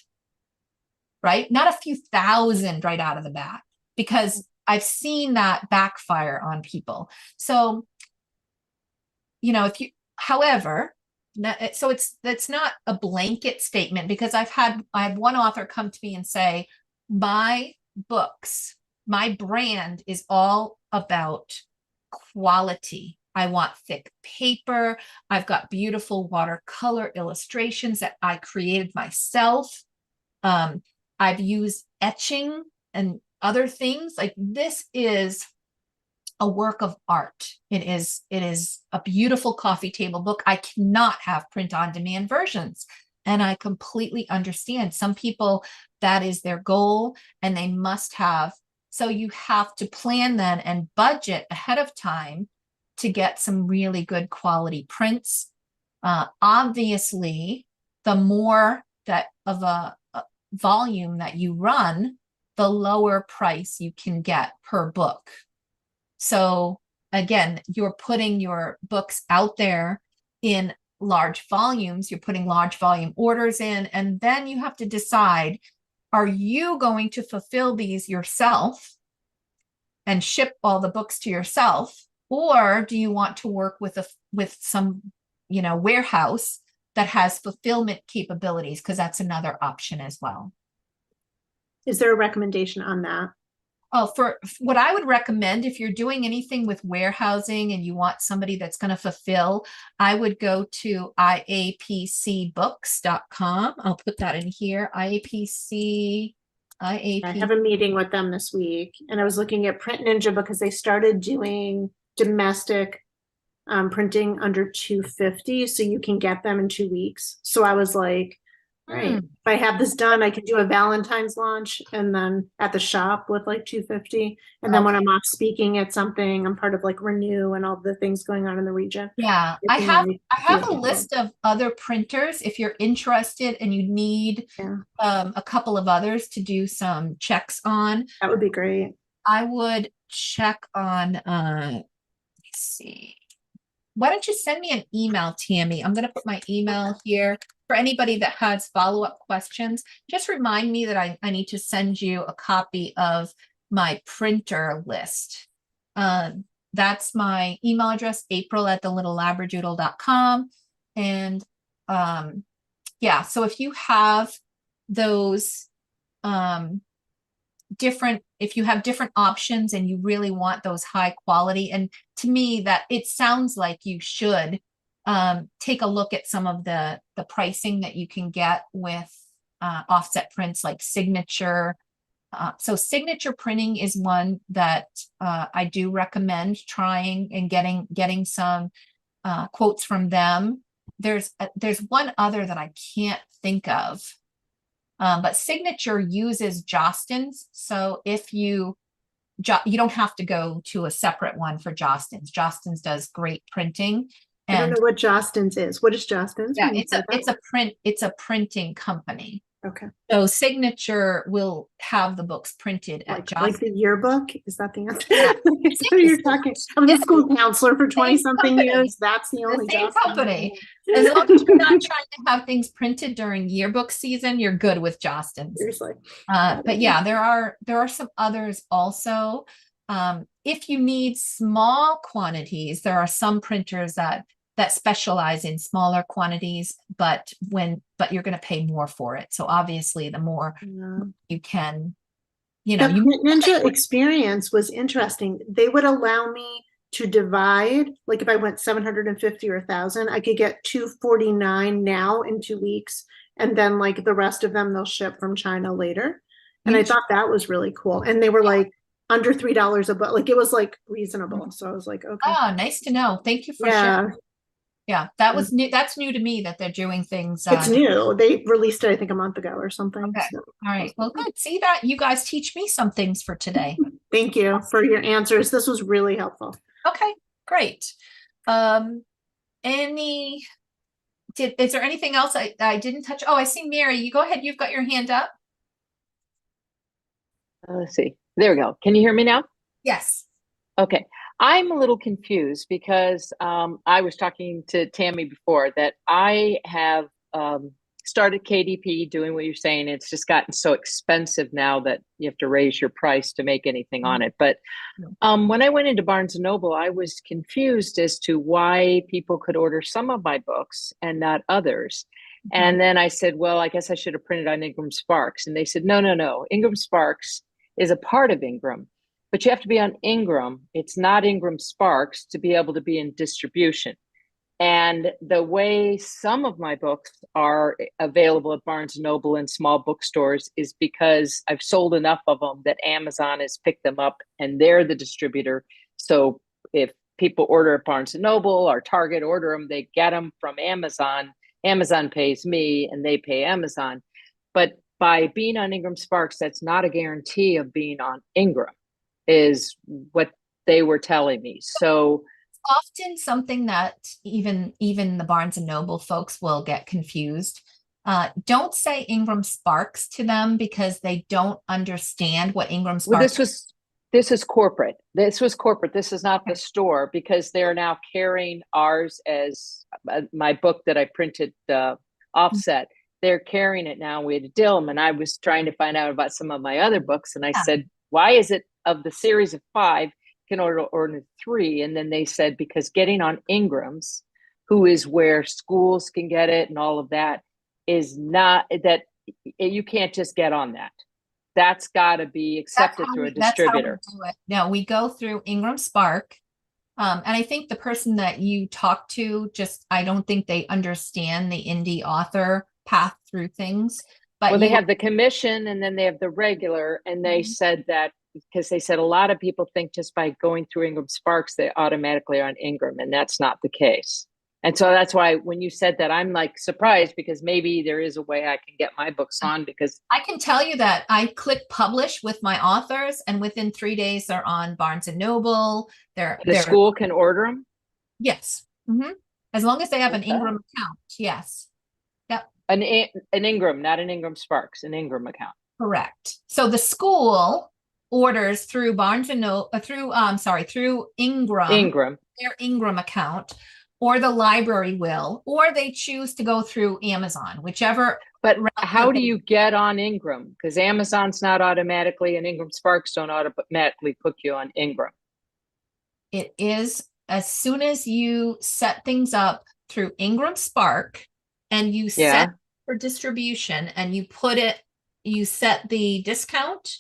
right? Not a few thousand right out of the bat, because I've seen that backfire on people. So, you know, however, so that's not a blanket statement, because I have one author come to me and say, my books, my brand is all about quality. I want thick paper. I've got beautiful watercolor illustrations that I created myself. I've used etching and other things. Like, this is a work of art. It is a beautiful coffee table book. I cannot have print on demand versions. And I completely understand. Some people, that is their goal, and they must have. So you have to plan then and budget ahead of time to get some really good quality prints. Obviously, the more that of a volume that you run, the lower price you can get per book. So again, you're putting your books out there in large volumes, you're putting large volume orders in, and then you have to decide, are you going to fulfill these yourself and ship all the books to yourself? Or do you want to work with some, you know, warehouse that has fulfillment capabilities? Because that's another option as well. Is there a recommendation on that? Oh, for what I would recommend, if you're doing anything with warehousing and you want somebody that's going to fulfill, I would go to iapcbooks.com. I'll put that in here. I have a meeting with them this week, and I was looking at Print Ninja because they started doing domestic printing under $250, so you can get them in 2 weeks. So I was like, all right, if I have this done, I can do a Valentine's launch and then at the shop with like $250. And then when I'm off speaking at something, I'm part of like Renew and all the things going on in the region. Yeah, I have a list of other printers if you're interested and you need a couple of others to do some checks on. That would be great. I would check on, let's see. Why don't you send me an email, Tammy? I'm going to put my email here for anybody that has follow-up questions. Just remind me that I need to send you a copy of my printer list. That's my email address, april@thelittleLabradoodle.com. And yeah, so if you have those if you have different options and you really want those high quality, and to me that it sounds like you should take a look at some of the pricing that you can get with offset prints like Signature. So Signature printing is one that I do recommend trying and getting some quotes from them. There's one other that I can't think of. But Signature uses Jostens. So if you don't have to go to a separate one for Jostens. Jostens does great printing. And I don't know what Jostens is. What is Jostens? Yeah, it's a printing company. Okay. So Signature will have the books printed at Jostens. Like the yearbook? Is that the answer? So you're talking. I'm a school counselor for 20-something years. That's the only same company. As long as you're not trying to have things printed during yearbook season, you're good with Jostens. Seriously. But yeah, there are some others also. If you need small quantities, there are some printers that specialize in smaller quantities, but you're going to pay more for it. So obviously the more you can, you know, the Print Ninja experience was interesting. They would allow me to divide, like if I went 750 or 1,000, I could get 249 now in 2 weeks. And then like the rest of them, they'll ship from China later. And I thought that was really cool. And they were like under $3 a book. Like it was like reasonable. So I was like, okay. Oh, nice to know. Thank you for sharing. Yeah, that was new. That's new to me that they're doing things. It's new. They released it, I think, a month ago or something. Okay. So. All right. Well, good. See that you guys teach me some things for today. Thank you for your answers. This was really helpful. Okay, great. Is there anything else I didn't touch? Oh, I see Mary. You go ahead. You've got your hand up. Let's see. There we go. Can you hear me now? Yes. Okay. I'm a little confused because I was talking to Tammy before that I have started KDP doing what you're saying. It's just gotten so expensive now that you have to raise your price to make anything on it. But when I went into Barnes and Noble, I was confused as to why people could order some of my books and not others. And then I said, well, I guess I should have printed on Ingram Sparks. And they said, no. Ingram Sparks is a part of Ingram, but you have to be on Ingram. It's not Ingram Sparks to be able to be in distribution. And the way some of my books are available at Barnes & Noble and small bookstores is because I've sold enough of them that Amazon has picked them up and they're the distributor. So if people order at Barnes & Noble or Target, order them, they get them from Amazon. Amazon pays me and they pay Amazon. But by being on Ingram Sparks, that's not a guarantee of being on Ingram, is what they were telling me. So often something that even the Barnes and Noble folks will get confused. Don't say Ingram Sparks to them because they don't understand what Ingram Sparks. Well, this is corporate. This was corporate. This is not the store, because they're now carrying ours as my book that I printed offset. They're carrying it now. We had to deal them, and I was trying to find out about some of my other books, and I said, why is it of the series of 5? Can order 3, and then they said because getting on Ingram's, who is where schools can get it and all of that, is not that you can't just get on that. That's got to be accepted through a distributor. That's how we do it. Now we go through Ingram Spark, and I think the person that you talk to I don't think they understand the indie author path through things. But well, they have the commission and then they have the regular, and they said that. Because they said a lot of people think just by going through Ingram Sparks, they automatically are on Ingram, and that's not the case. And so that's why when you said that, I'm like surprised, because maybe there is a way I can get my books on, because I can tell you that I click publish with my authors, and within 3 days they're on Barnes and Noble. The school can order them. Yes. As long as they have an Ingram account. Yes. Yep. An Ingram, not an Ingram Sparks, an Ingram account. Correct. So the school orders through Barnes and Noble, through Ingram, their Ingram account, or the library will, or they choose to go through Amazon, whichever. But how do you get on Ingram? Because Amazon's not automatically, and Ingram Sparks don't automatically put you on Ingram. It is as soon as you set things up through Ingram Spark and you set for distribution and you set the discount,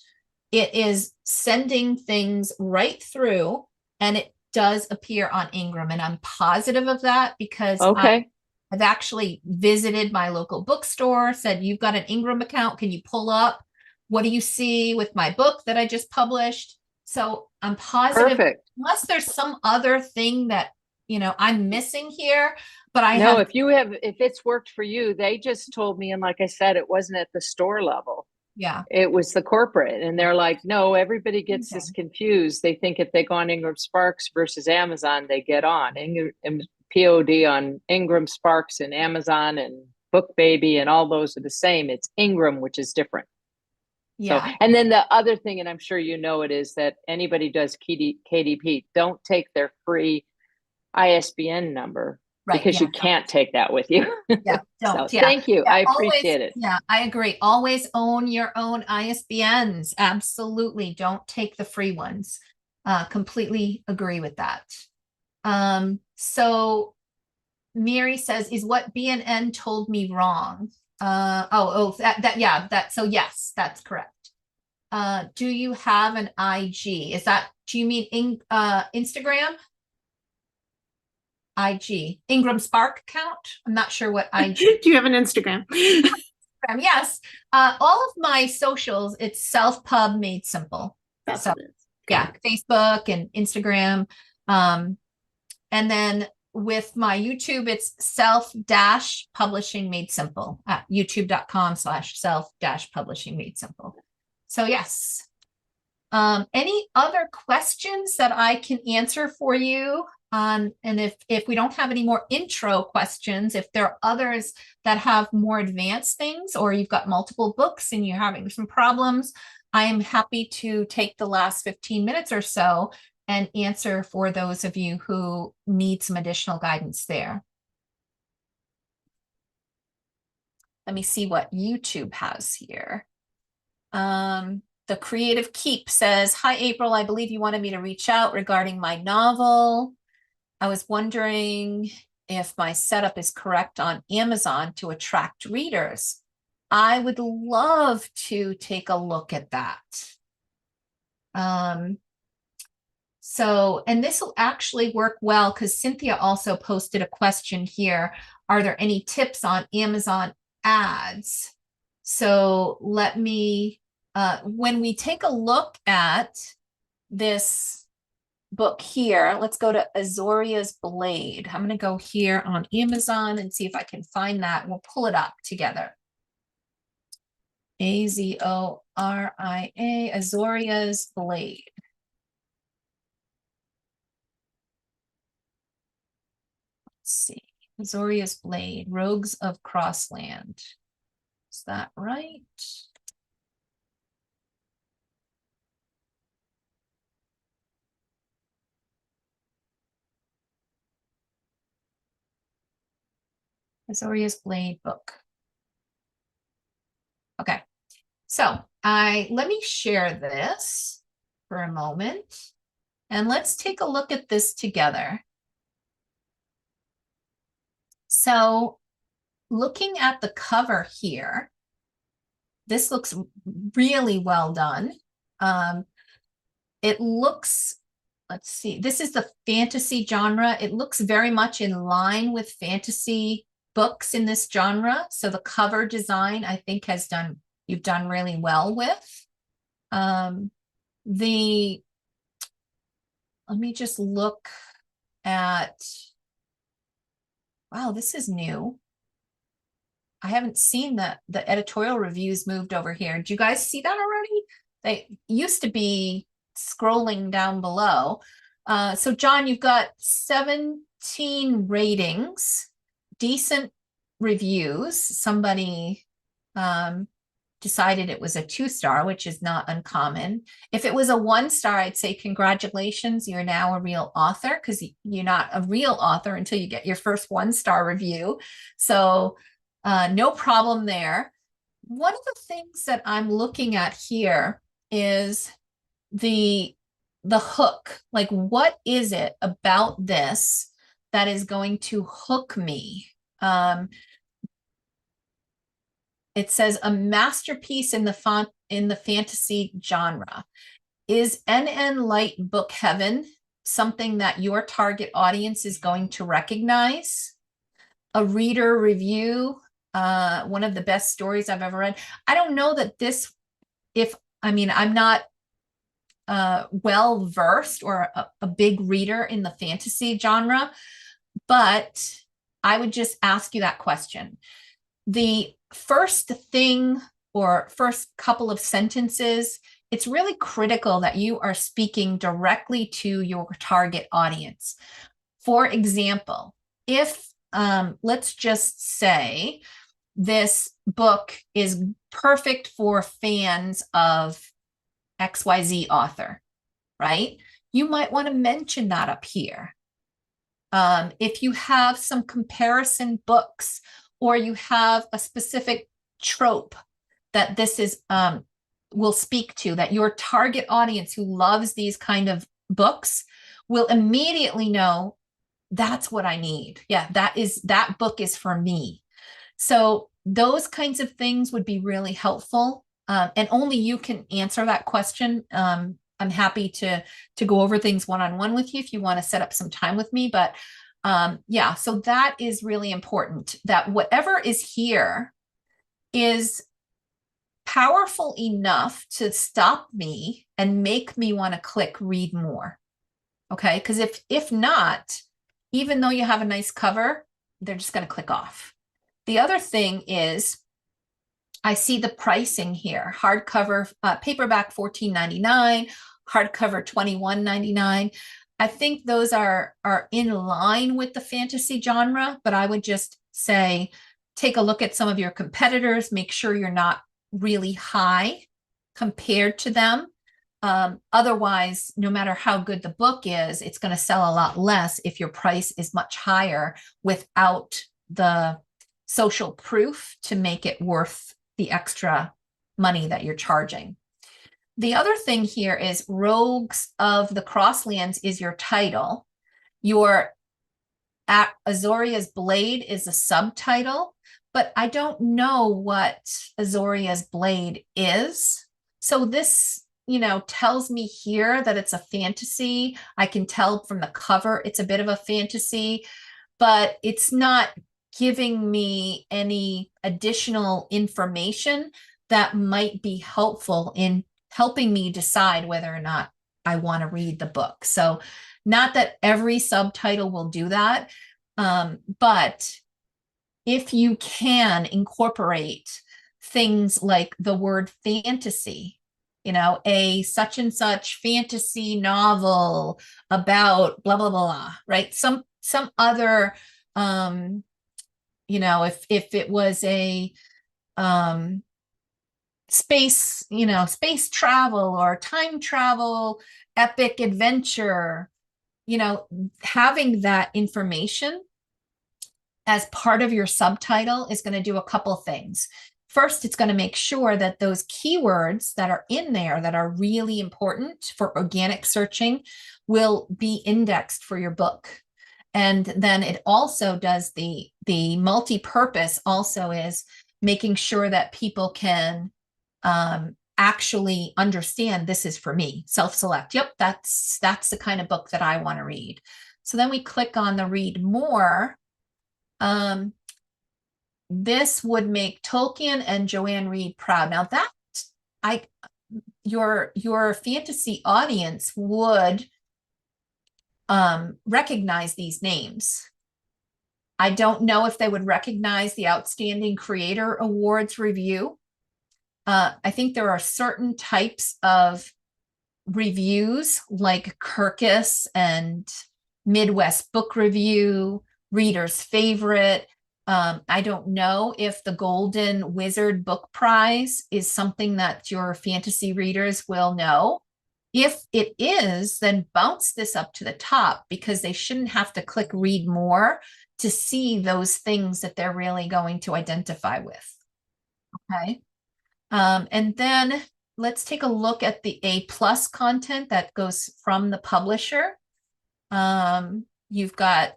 it is sending things right through, and it does appear on Ingram. And I'm positive of that because I've actually visited my local bookstore, said, you've got an Ingram account. Can you pull up? What do you see with my book that I just published? So I'm positive, unless there's some other thing that, I'm missing here, but if it's worked for you, they just told me. And like I said, it wasn't at the store level. Yeah, it was the corporate, and they're like, no, everybody gets this confused. They think if they go on Ingram Sparks versus Amazon, they get on POD on Ingram Sparks and Amazon and BookBaby, and all those are the same. It's Ingram, which is different. Yeah. So, and then the other thing, and I'm sure you know it, is that anybody does KDP, don't take their free ISBN number. Right, because you can't take that with you. Yeah, don't. So, thank you. I appreciate it. Yeah, I agree. Always own your own ISBNs. Absolutely. Don't take the free ones. Completely agree with that. So Mary says, is what BNN told me wrong? So yes, that's correct. Do you have an IG? Do you mean Instagram? IG, Ingram Spark account. I'm not sure what IG. Do you have an Instagram? Yes. All of my socials, it's self-pub made simple. That's Facebook and Instagram. And then with my YouTube, it's self-publishing made simple at youtube.com/self-publishing made simple. So yes. Any other questions that I can answer for you? And if we don't have any more intro questions, if there are others that have more advanced things, or you've got multiple books and you're having some problems, I am happy to take the last 15 minutes or so and answer for those of you who need some additional guidance there. let me see what YouTube has here. The Creative Keep says, "Hi, April. I believe you wanted me to reach out regarding my novel. I was wondering if my setup is correct on Amazon to attract readers. I would love to take a look at that." So, and this will actually work well because Cynthia also posted a question here. Are there any tips on Amazon ads? So let me, when we take a look at this book here, let's go to Azoria's Blade. I'm going to go here on Amazon and see if I can find that. We'll pull it up together. Azoria, Azoria's Blade. Let's see. Azoria's Blade, Rogues of Crossland. Is that right? Azoria's Blade book. Okay, so let me share this for a moment and let's take a look at this together. So looking at the cover here, this looks really well done. It looks, let's see, this is the fantasy genre. It looks very much in line with fantasy books in this genre. So the cover design, I think, you've done really well with. Let me just look at, wow, this is new. I haven't seen the editorial reviews moved over here. Do you guys see that already? They used to be scrolling down below. So John, you've got 17 ratings, decent reviews. Somebody decided it was a 2-star, which is not uncommon. If it was a 1-star, I'd say congratulations, you're now a real author, because you're not a real author until you get your first 1-star review. So no problem there. One of the things that I'm looking at here is the hook. Like, what is it about this that is going to hook me? It says a masterpiece in the fantasy genre. Is NN Light Book Heaven something that your target audience is going to recognize? A reader review, one of the best stories I've ever read. I don't know that this, I'm not well versed or a big reader in the fantasy genre, but I would just ask you that question. The first thing or first couple of sentences, it's really critical that you are speaking directly to your target audience. For example, if let's just say this book is perfect for fans of XYZ author, right? You might want to mention that up here. If you have some comparison books, or you have a specific trope that this is will speak to, that your target audience who loves these kind of books will immediately know, that's what I need. Yeah, that book is for me. So those kinds of things would be really helpful. And only you can answer that question. I'm happy to go over things one-on-one with you if you want to set up some time with me. But yeah, so that is really important, that whatever is here is powerful enough to stop me and make me want to click read more. Okay, because if not, even though you have a nice cover, they're just going to click off. The other thing is, I see the pricing here. Hardcover, paperback $14.99, hardcover $21.99. I think those are in line with the fantasy genre, but I would just say, take a look at some of your competitors, make sure you're not really high compared to them. Otherwise, no matter how good the book is, it's going to sell a lot less if your price is much higher without the social proof to make it worth the extra money that you're charging. The other thing here is Rogues of the Crosslands is your title. Your Azoria's Blade is a subtitle, but I don't know what Azoria's Blade is. So this, you know, tells me here that it's a fantasy. I can tell from the cover it's a bit of a fantasy, but it's not giving me any additional information that might be helpful in helping me decide whether or not I want to read the book. So not that every subtitle will do that, but if you can incorporate things like the word fantasy, you know, a such and such fantasy novel about blah, blah, blah, right? Some other, you know, if it was a space, you know, space travel or time travel, epic adventure, you know, having that information as part of your subtitle is going to do a couple things. First, it's going to make sure that those keywords that are in there that are really important for organic searching will be indexed for your book. And then it also does the multi-purpose also is making sure that people can actually understand this is for me, self-select. Yep, that's the kind of book that I want to read. So then we click on the read more. This would make Tolkien and Joanne Reed proud. Now that your fantasy audience would recognize these names. I don't know if they would recognize the Outstanding Creator Awards review. I think there are certain types of reviews like Kirkus and Midwest Book Review, Reader's Favorite. I don't know if the Golden Wizard Book Prize is something that your fantasy readers will know. If it is, then bounce this up to the top because they shouldn't have to click read more to see those things that they're really going to identify with. Okay. And then let's take a look at the A+ content that goes from the publisher. You've got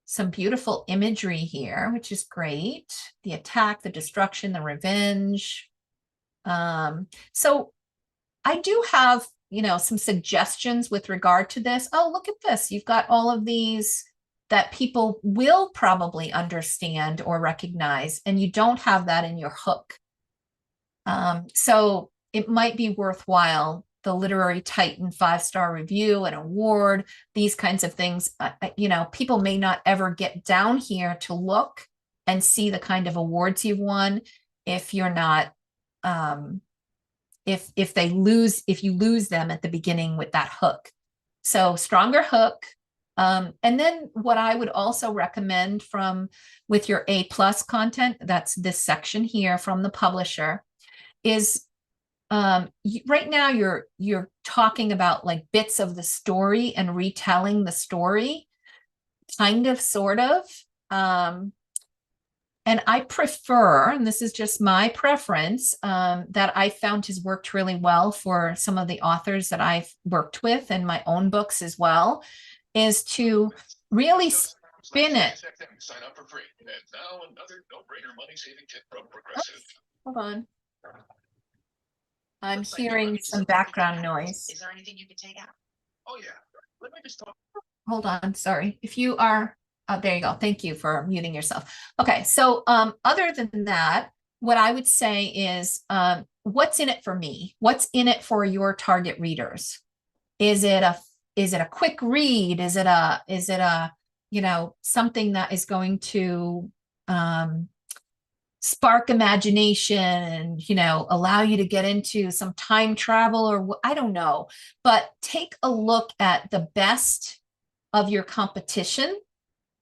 some beautiful imagery here, which is great. The attack, the destruction, the revenge. So I do have, you know, some suggestions with regard to this. Oh, look at this. You've got all of these that people will probably understand or recognize, and you don't have that in your hook. So it might be worthwhile, the Literary Titan 5-star review and award, these kinds of things. You know, people may not ever get down here to look and see the kind of awards you've won if you're not, if you lose them at the beginning with that hook. So stronger hook. And then what I would also recommend with your A+ content, that's this section here from the publisher, is right now you're talking about like bits of the story and retelling the story, kind of, sort of. And I prefer, and this is just my preference, that I found has worked really well for some of the authors that I've worked with and my own books as well, is to really spin it. Sign up for free. And now another no-brainer money-saving tip from Progressive. Hold on. I'm hearing some background noise. Is there anything you can take out? Oh yeah. Let me just talk. Hold on, sorry. If you are, there you go. Thank you for muting yourself. Okay, so other than that, what I would say is, what's in it for me? What's in it for your target readers? Is it a quick read? Is it a you know, something that is going to spark imagination, you know, allow you to get into some time travel, or I don't know, but take a look at the best of your competition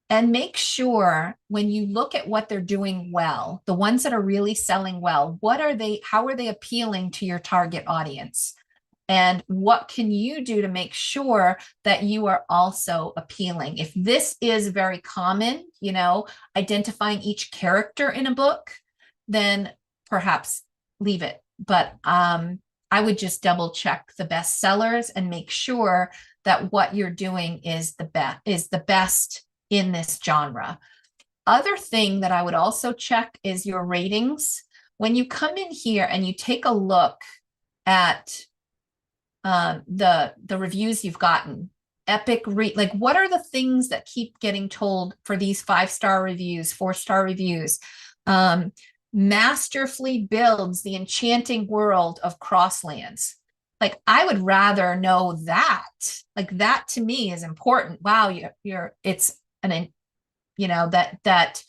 and make sure when you look at what they're doing well, the ones that are really selling well, how are they appealing to your target audience? And what can you do to make sure that you are also appealing? If this is very common, you know, identifying each character in a book, then perhaps leave it. But I would just double check the bestsellers and make sure that what you're doing is the best in this genre. Other thing that I would also check is your ratings. When you come in here and you take a look at the reviews you've gotten, like what are the things that keep getting told for these 5-star reviews, 4-star reviews? Masterfully builds the enchanting world of Crosslands. Like, I would rather know that. Like, that to me is important. Wow, it's an, you know, that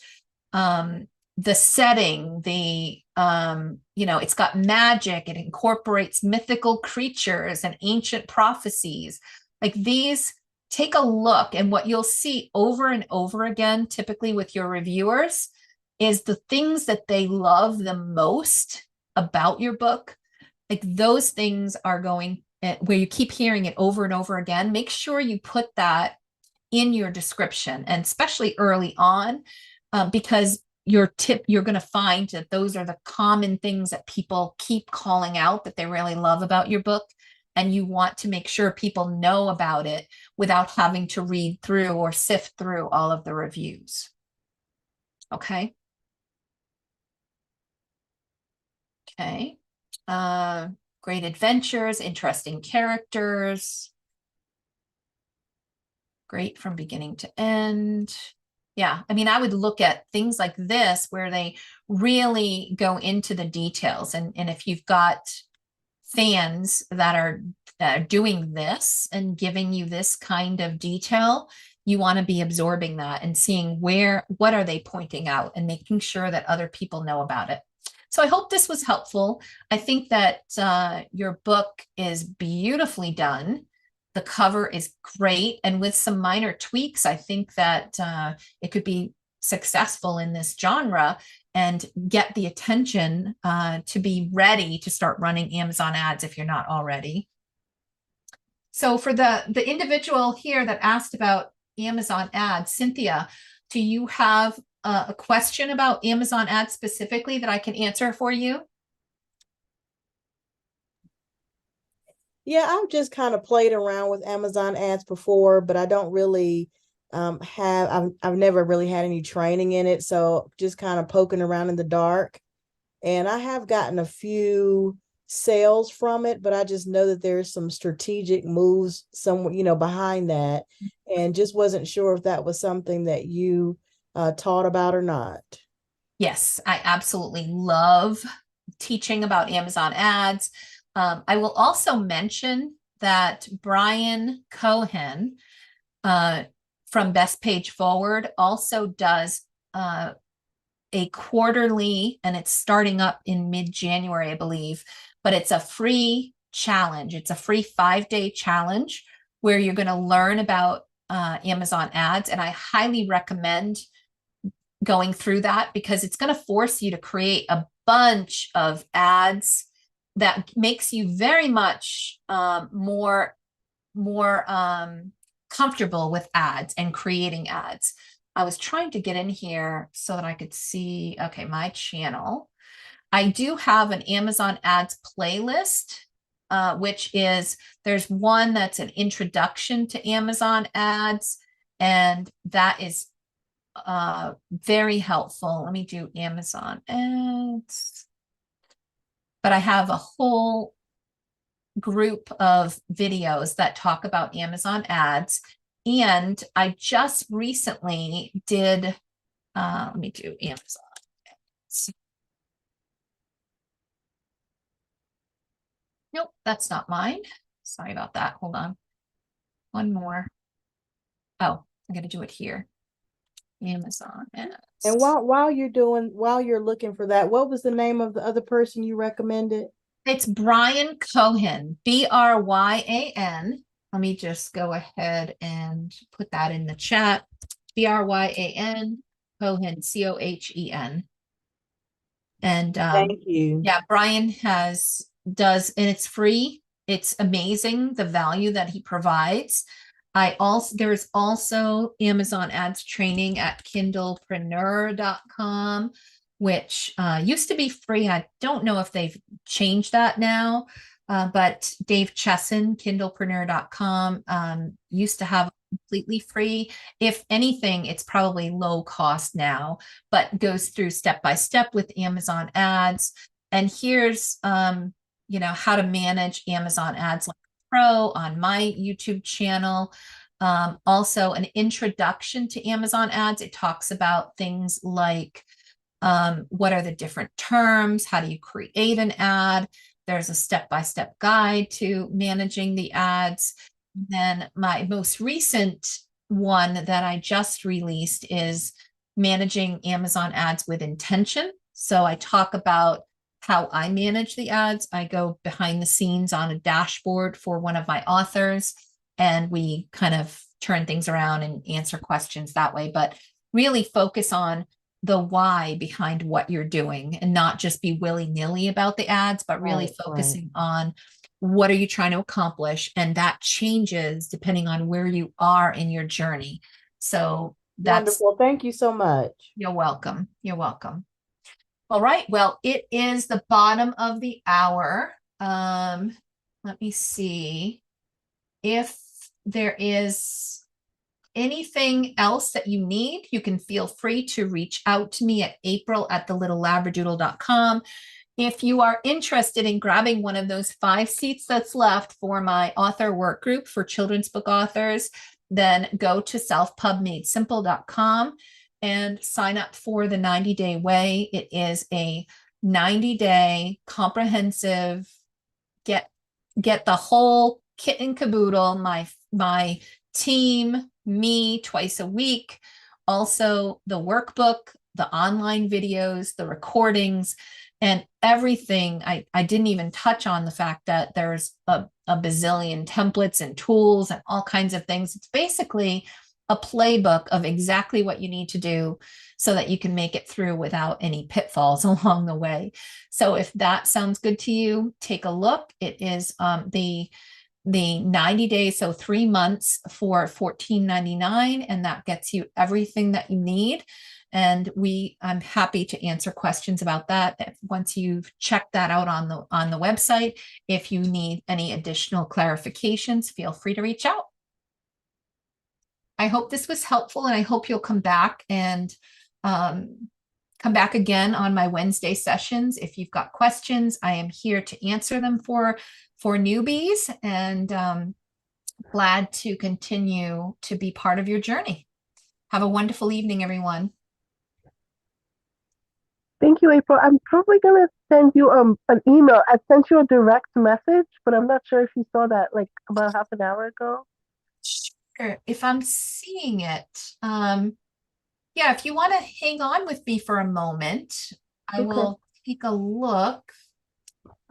the setting, you know, it's got magic, it incorporates mythical creatures and ancient prophecies. Like, these, take a look, and what you'll see over and over again, typically with your reviewers, is the things that they love the most about your book. Like, those things are going, where you keep hearing it over and over again. Make sure you put that in your description, and especially early on, because you're going to find that those are the common things that people keep calling out that they really love about your book. And you want to make sure people know about it without having to read through or sift through all of the reviews. Okay. Okay. Great adventures, interesting characters. Great from beginning to end. Yeah, I mean, I would look at things like this where they really go into the details. And if you've got fans that are doing this and giving you this kind of detail, you want to be absorbing that and seeing what are they pointing out and making sure that other people know about it. So I hope this was helpful. I think that your book is beautifully done. The cover is great. And with some minor tweaks, I think that it could be successful in this genre and get the attention to be ready to start running Amazon ads if you're not already. So for the individual here that asked about Amazon ads, Cynthia, do you have a question about Amazon ads specifically that I can answer for you? Yeah, I've just kind of played around with Amazon ads before, but I don't really I've never really had any training in it. So just kind of poking around in the dark. And I have gotten a few sales from it, but I just know that there's some strategic moves somewhere, you know, behind that. And just wasn't sure if that was something that you taught about or not. Yes, I absolutely love teaching about Amazon ads. I will also mention that Brian Cohen from Best Page Forward also does a quarterly, and it's starting up in mid-January, I believe, but it's a free challenge. It's a free 5-day challenge where you're going to learn about Amazon ads. And I highly recommend going through that because it's going to force you to create a bunch of ads that makes you very much more comfortable with ads and creating ads. I was trying to get in here so that I could see, okay, my channel. I do have an Amazon ads playlist, which is, there's one that's an introduction to Amazon ads, and that is very helpful. Let me do Amazon ads. But I have a whole group of videos that talk about Amazon ads. And I just recently did, let me do Amazon ads. Nope, that's not mine. Sorry about that. Hold on. One more. Oh, I'm going to do it here. Amazon ads. And while you're looking for that, what was the name of the other person you recommended? It's Brian Cohen, B-R-Y-A-N. Let me just go ahead and put that in the chat. B-R-Y-A-N, Cohen, C-O-H-E-N. And Thank you. yeah, Brian does, and it's free. it's amazing the value that he provides. There's also Amazon ads training at kindlepreneur.com, which used to be free. I don't know if they've changed that now, but Dave Chesson, kindlepreneur.com, used to have completely free. If anything, it's probably low cost now, but goes through step by step with Amazon ads. And here's how to manage Amazon ads like Pro on my YouTube channel. Also an introduction to Amazon ads. It talks about things like what are the different terms? How do you create an ad? There's a step-by-step guide to managing the ads. Then my most recent one that I just released is managing Amazon ads with intention. So I talk about how I manage the ads. I go behind the scenes on a dashboard for one of my authors, and we kind of turn things around and answer questions that way, but really focus on the why behind what you're doing and not just be willy-nilly about the ads, but really focusing on what are you trying to accomplish. And that changes depending on where you are in your journey. So that's wonderful. Thank you so much. You're welcome. You're welcome. All right. Well, it is the bottom of the hour. Let me see if there is anything else that you need. You can feel free to reach out to me at april@thelittlelabradoodle.com. If you are interested in grabbing one of those 5 seats that's left for my author work group for children's book authors, then go to selfpubmadesimple.com and sign up for the 90-day way. It is a 90-day comprehensive, get the whole kit and caboodle, my team, me twice a week, also the workbook, the online videos, the recordings, and everything. I didn't even touch on the fact that there's a bazillion templates and tools and all kinds of things. It's basically a playbook of exactly what you need to do so that you can make it through without any pitfalls along the way. So if that sounds good to you, take a look. It is the 90 days, so 3 months for $14.99, and that gets you everything that you need. And I'm happy to answer questions about that once you've checked that out on the website. If you need any additional clarifications, feel free to reach out. I hope this was helpful, and I hope you'll come back and come back again on my Wednesday sessions. If you've got questions, I am here to answer them for newbies, and glad to continue to be part of your journey. Have a wonderful evening, everyone. Thank you, April. I'm probably going to send you an email. I sent you a direct message, but I'm not sure if you saw that like about half an hour ago. Sure. If I'm seeing it, yeah, if you want to hang on with me for a moment, I will take a look.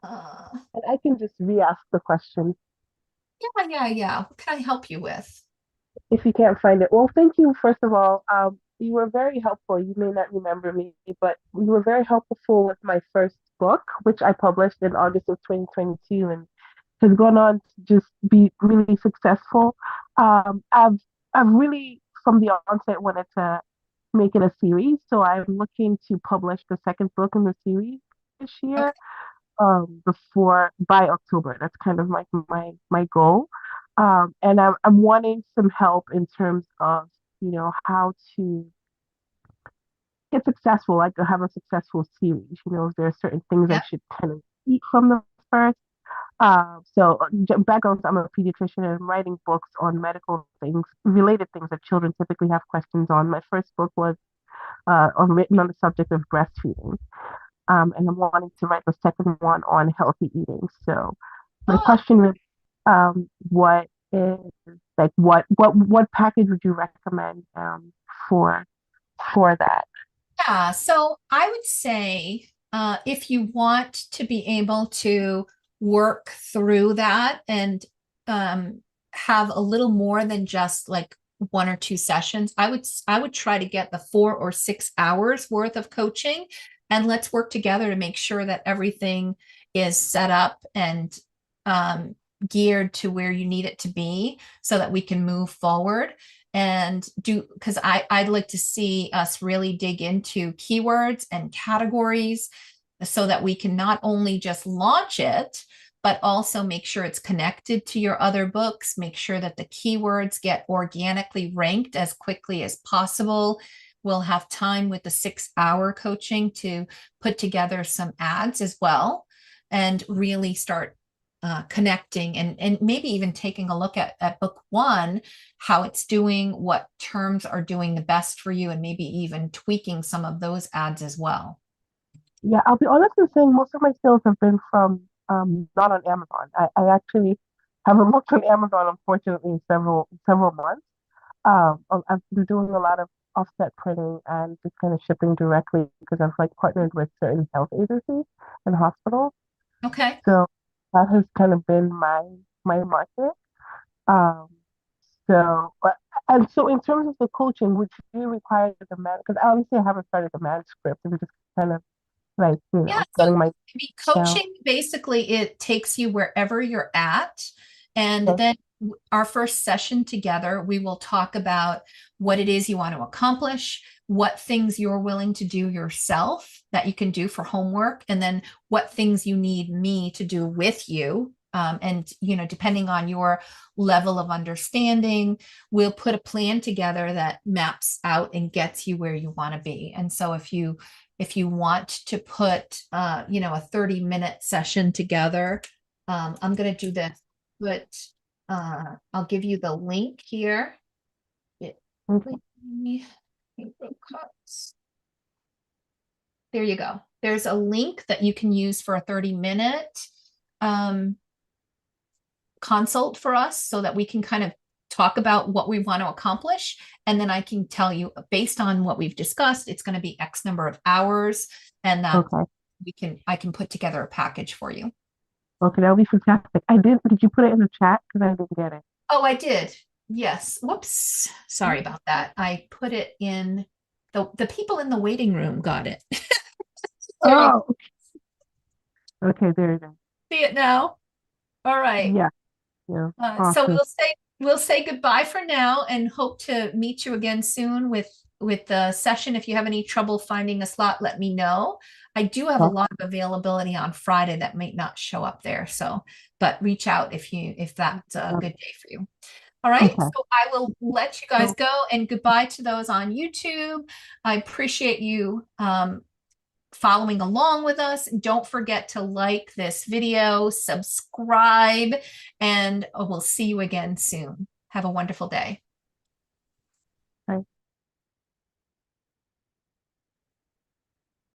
And I can just re-ask the question. Yeah. What can I help you with? If you can't find it. Well, thank you, first of all. You were very helpful. You may not remember me, but you were very helpful with my first book, which I published in August of 2022 and has gone on to just be really successful. I've really, from the onset, wanted to make it a series. So I'm looking to publish the second book in the series this year. By October. That's kind of like my goal. And I'm wanting some help in terms of, how to get successful, like to have a successful series. If there are certain things I should kind of eat from the first. So background, I'm a pediatrician and I'm writing books on medical things, related things that children typically have questions on. My first book was written on the subject of breastfeeding. And I'm wanting to write the second one on healthy eating. So my question is, what package would you recommend for that? Yeah, so I would say if you want to be able to work through that and have a little more than just like 1 or 2 sessions, I would try to get the 4 or 6 hours worth of coaching, and let's work together to make sure that everything is set up and geared to where you need it to be so that we can move forward and because I'd like to see us really dig into keywords and categories so that we can not only just launch it, but also make sure it's connected to your other books, make sure that the keywords get organically ranked as quickly as possible. We'll have time with the 6-hour coaching to put together some ads as well and really start connecting and maybe even taking a look at book 1, how it's doing, what terms are doing the best for you, and maybe even tweaking some of those ads as well. Yeah, I'll be honest in saying most of my sales have been from not on Amazon. I actually haven't looked on Amazon, unfortunately, in several months. I've been doing a lot of offset printing and just kind of shipping directly because I've like partnered with certain health agencies and hospitals. Okay. So that has kind of been my market. Um, and so in terms of the coaching, would you require the man? Because obviously I haven't started the manuscript. I'm just kind of like, Yeah, so getting my coaching, basically it takes you wherever you're at. And then our first session together, we will talk about what it is you want to accomplish, what things you're willing to do yourself that you can do for homework, and then what things you need me to do with you. And, depending on your level of understanding, we'll put a plan together that maps out and gets you where you want to be. And so if you want to put, a 30-minute session together, I'm going to do this, but I'll give you the link here. April Cox. There you go. There's a link that you can use for a 30-minute consult for us so that we can kind of talk about what we want to accomplish. And then I can tell you, based on what we've discussed, it's going to be X number of hours, and that I can put together a package for you. Okay, that'll be fantastic. Did you put it in the chat? Because I didn't get it. Oh, I did. Yes. Whoops. Sorry about that. I put it in the people in the waiting room got it. Oh, okay, there it is. See it now? All right. Yeah. So Awesome. we'll say goodbye for now and hope to meet you again soon with the session. If you have any trouble finding a slot, let me know. I do have a lot of availability on Friday that might not show up there. So, but reach out if that's a good day for you. All right. So I will let you guys go, and goodbye to those on YouTube. I appreciate you following along with us. Don't forget to like this video, subscribe, and we'll see you again soon. Have a wonderful day.